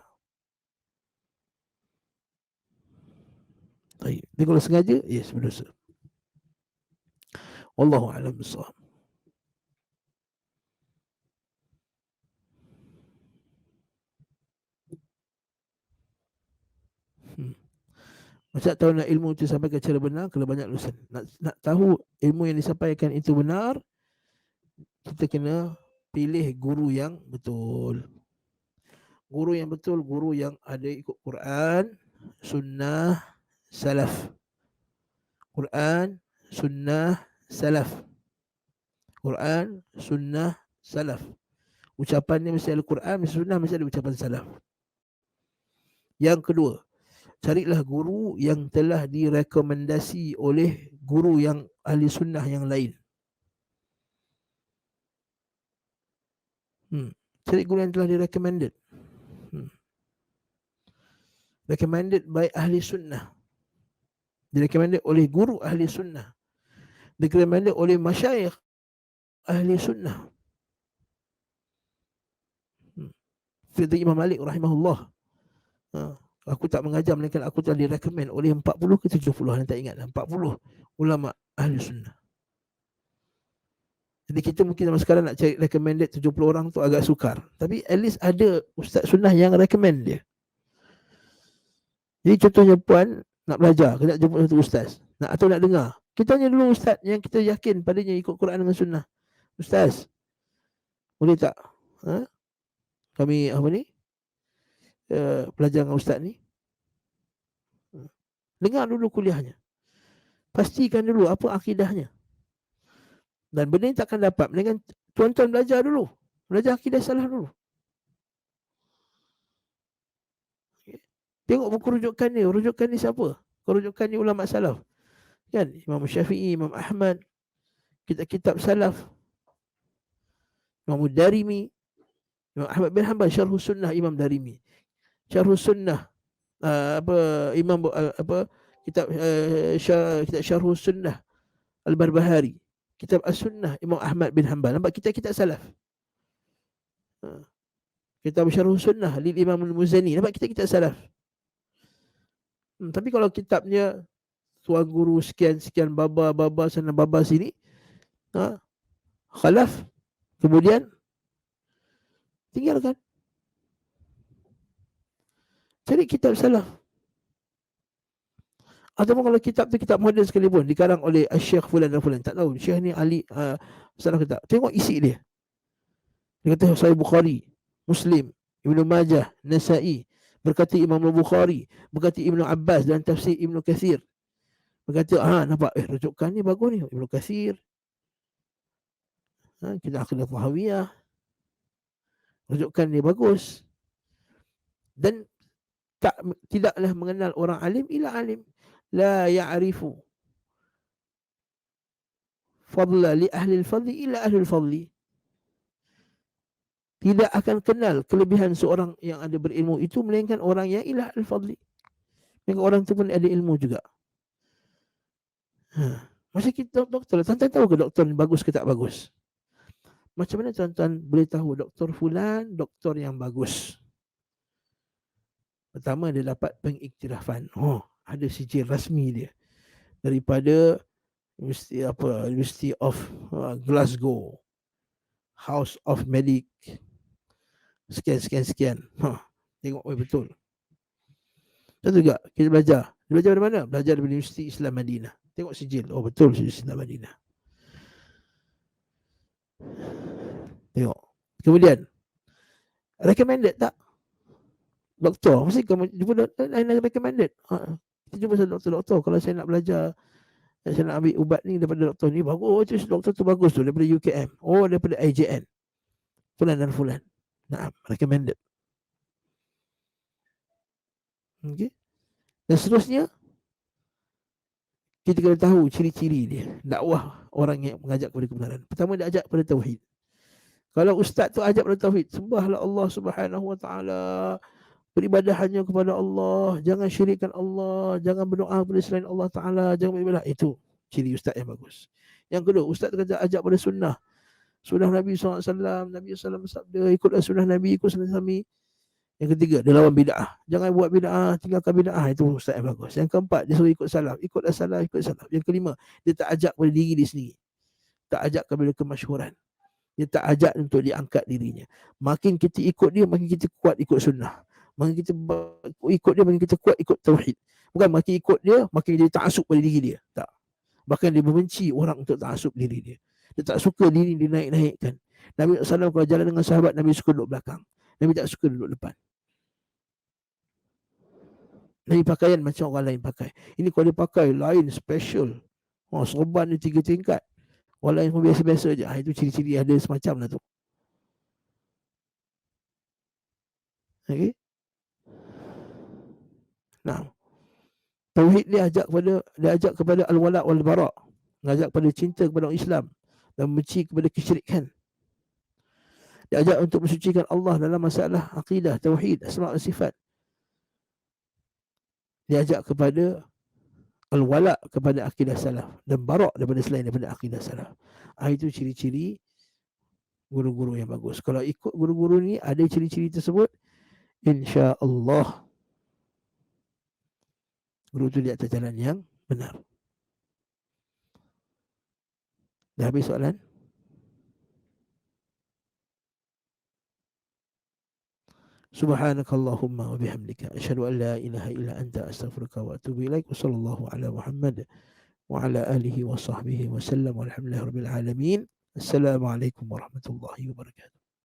Baik. Dia kalau sengaja, yes, berdosa. Wallahu a'lam bissawab. Macam tahu nak ilmu itu sampaikan secara benar, kalau banyak lusan. Nak tahu ilmu yang disampaikan itu benar, kita kena pilih guru yang betul. Guru yang betul, guru yang ada ikut Quran, sunnah, salaf. Quran, sunnah, salaf. Quran, sunnah, salaf. Ucapannya mesti ada Quran, mesti sunnah, mesti ada ucapan salaf. Yang kedua, carilah guru yang telah direkomendasi oleh guru yang ahli sunnah yang lain. Cari guru yang telah direkomended. Recommended by ahli sunnah. Direkomended oleh guru ahli sunnah. Direkomended oleh masyayikh ahli sunnah. Seperti Imam Malik rahimahullah. Aku tak mengajar, melainkan aku telah direkomend oleh 40 ke 70, tak ingat, 40 ulama ahli sunnah. Jadi kita mungkin zaman sekarang nak cari recommended 70 orang tu agak sukar. Tapi at least ada ustaz sunnah yang recommend dia. Jadi contohnya puan nak belajar, kena jumpa satu ustaz, atau nak dengar, kita tanya dulu ustaz yang kita yakin padanya ikut Quran dengan sunnah. Ustaz, boleh tak kami belajar dengan ustaz ni? Dengar dulu kuliahnya. Pastikan dulu apa akidahnya. Dan benda ni takkan dapat dengan tuan-tuan belajar dulu. Belajar akidah salah dulu. Tengok buku rujukan ni. Rujukan ni siapa? Rujukan ni ulama salaf. Kan? Imam Syafi'i, Imam Ahmad. kitab salaf, Imam Darimi, Imam Ahmad bin Hanbal, Syarh Sunnah Imam Darimi, Syarh Sunnah kitab Syarh Sunnah Al-Barbahari, kitab As-Sunnah Imam Ahmad bin Hanbal. Nampak, kitab salaf. Kitab Syarh Sunnah lil Imam Al-Muzani. Nampak, kitab salaf. Tapi kalau kitabnya tuan guru sekian baba sana baba sini, khalaf, kemudian tinggalkan. Cari kitab salaf. Ataupun kalau kitab tu kitab moden sekalipun, dikarang oleh Syekh fulan dan fulan, tak tahu Syekh ni ahli salah kitab, tengok isi dia. Dia kata Sahih Bukhari, Muslim, Ibnu Majah, Nasa'i, berkata Imam Bukhari, berkata Ibnu Abbas dan tafsir Ibnu Katsir. Berkata, nampak, rujukan ni bagus ni, Ibnu Katsir. Kita Aqidah Tahawiyah. Rujukan ni bagus. Dan tidaklah mengenal orang alim ila alim. La ya'rifu fadla li ahli al-fadli ila ahli al-fadli. Tidak akan kenal kelebihan seorang yang ada berilmu itu melainkan orang yang ila al-fadli. Maka orang itu pun ada ilmu juga. Macam kita doktor, tuan-tuan tahu ke doktor bagus ke tak bagus? Macam mana tuan-tuan boleh tahu doktor fulan doktor yang bagus? Pertama, dia dapat pengiktirafan. Ada sijil rasmi dia daripada University of Glasgow, House of Medic, sekian. Tengok, betul. Betul juga, kita belajar. Belajar dari mana? Belajar dari Universiti Islam Madinah. Tengok sijil. Betul, Universiti Islam Madinah. Tengok. Kemudian, recommended tak? Doktor, mesti kamu jumpa recommended. Kita jumpa doktor. Kalau saya nak belajar, saya nak ambil ubat ni daripada doktor ni, bagus. Doktor tu bagus tu, daripada UKM. Daripada IJN. Fulan dan fulan. Recommended. Okay. Dan seterusnya, kita kena tahu ciri-ciri dia. Dakwah orang yang mengajak kepada kebenaran. Pertama, dia ajak kepada tauhid. Kalau ustaz tu ajak kepada tauhid, sembahlah Allah Subhanahu Wa Taala, beribadah hanya kepada Allah, jangan syirikkan Allah, jangan berdoa kepada selain Allah Ta'ala, jangan beribadah. Itu ciri ustaz yang bagus. Yang kedua, ustaz ajak pada sunnah Nabi SAW. Nabi SAW bersabda, ikutlah sunnah Nabi, ikut sunnah Nabi. Yang ketiga, dia lawan bid'ah, jangan buat bid'ah, tinggalkan bid'ah. Itu ustaz yang bagus. Yang keempat, dia suruh ikut salaf, ikutlah salaf, ikut salaf. Yang kelima, dia tak ajak pada diri dia sendiri, tak ajak kepada kemasyhuran, dia tak ajak untuk diangkat dirinya. Makin kita ikut dia, makin kita kuat ikut sunnah. Makin kita ikut dia, makin kita kuat ikut tauhid. Bukan makin ikut dia, makin dia ta'asub pada diri dia. Tak. Bahkan dia membenci orang untuk ta'asub diri dia. Dia tak suka diri dia naik-naikkan. Nabi SAW kalau jalan dengan sahabat, Nabi suka duduk belakang. Nabi tak suka duduk depan. Nabi pakaian macam orang lain pakai. Ini kalau dia pakai lain, special. Sorban dia 3 tingkat. Orang lain pun biasa-biasa je. Itu ciri-ciri ada semacam lah tu. Okay. Tauhid dia ajak kepada al-wala wal bara, mengajak kepada cinta kepada Islam dan benci kepada kesyirikan. Dia ajak untuk mensucikan Allah dalam masalah akidah, tauhid, asma' dan sifat. Dia ajak kepada al-wala kepada akidah salaf dan bara daripada selain daripada akidah salaf. Itu ciri-ciri guru-guru yang bagus. Kalau ikut guru-guru ni ada ciri-ciri tersebut, insya-Allah guru tu di atas jalan yang benar. Dah habis soalan? Subhanakallahumma wa bihamdika asyhadu an la ilaha illa anta astaghfiruka wa atubu ilaik. Wassallallahu ala Muhammad wa ala alihi wa sahbihi wa sallam walhamdulillahi rabbil alamin. Assalamualaikum warahmatullahi wabarakatuh.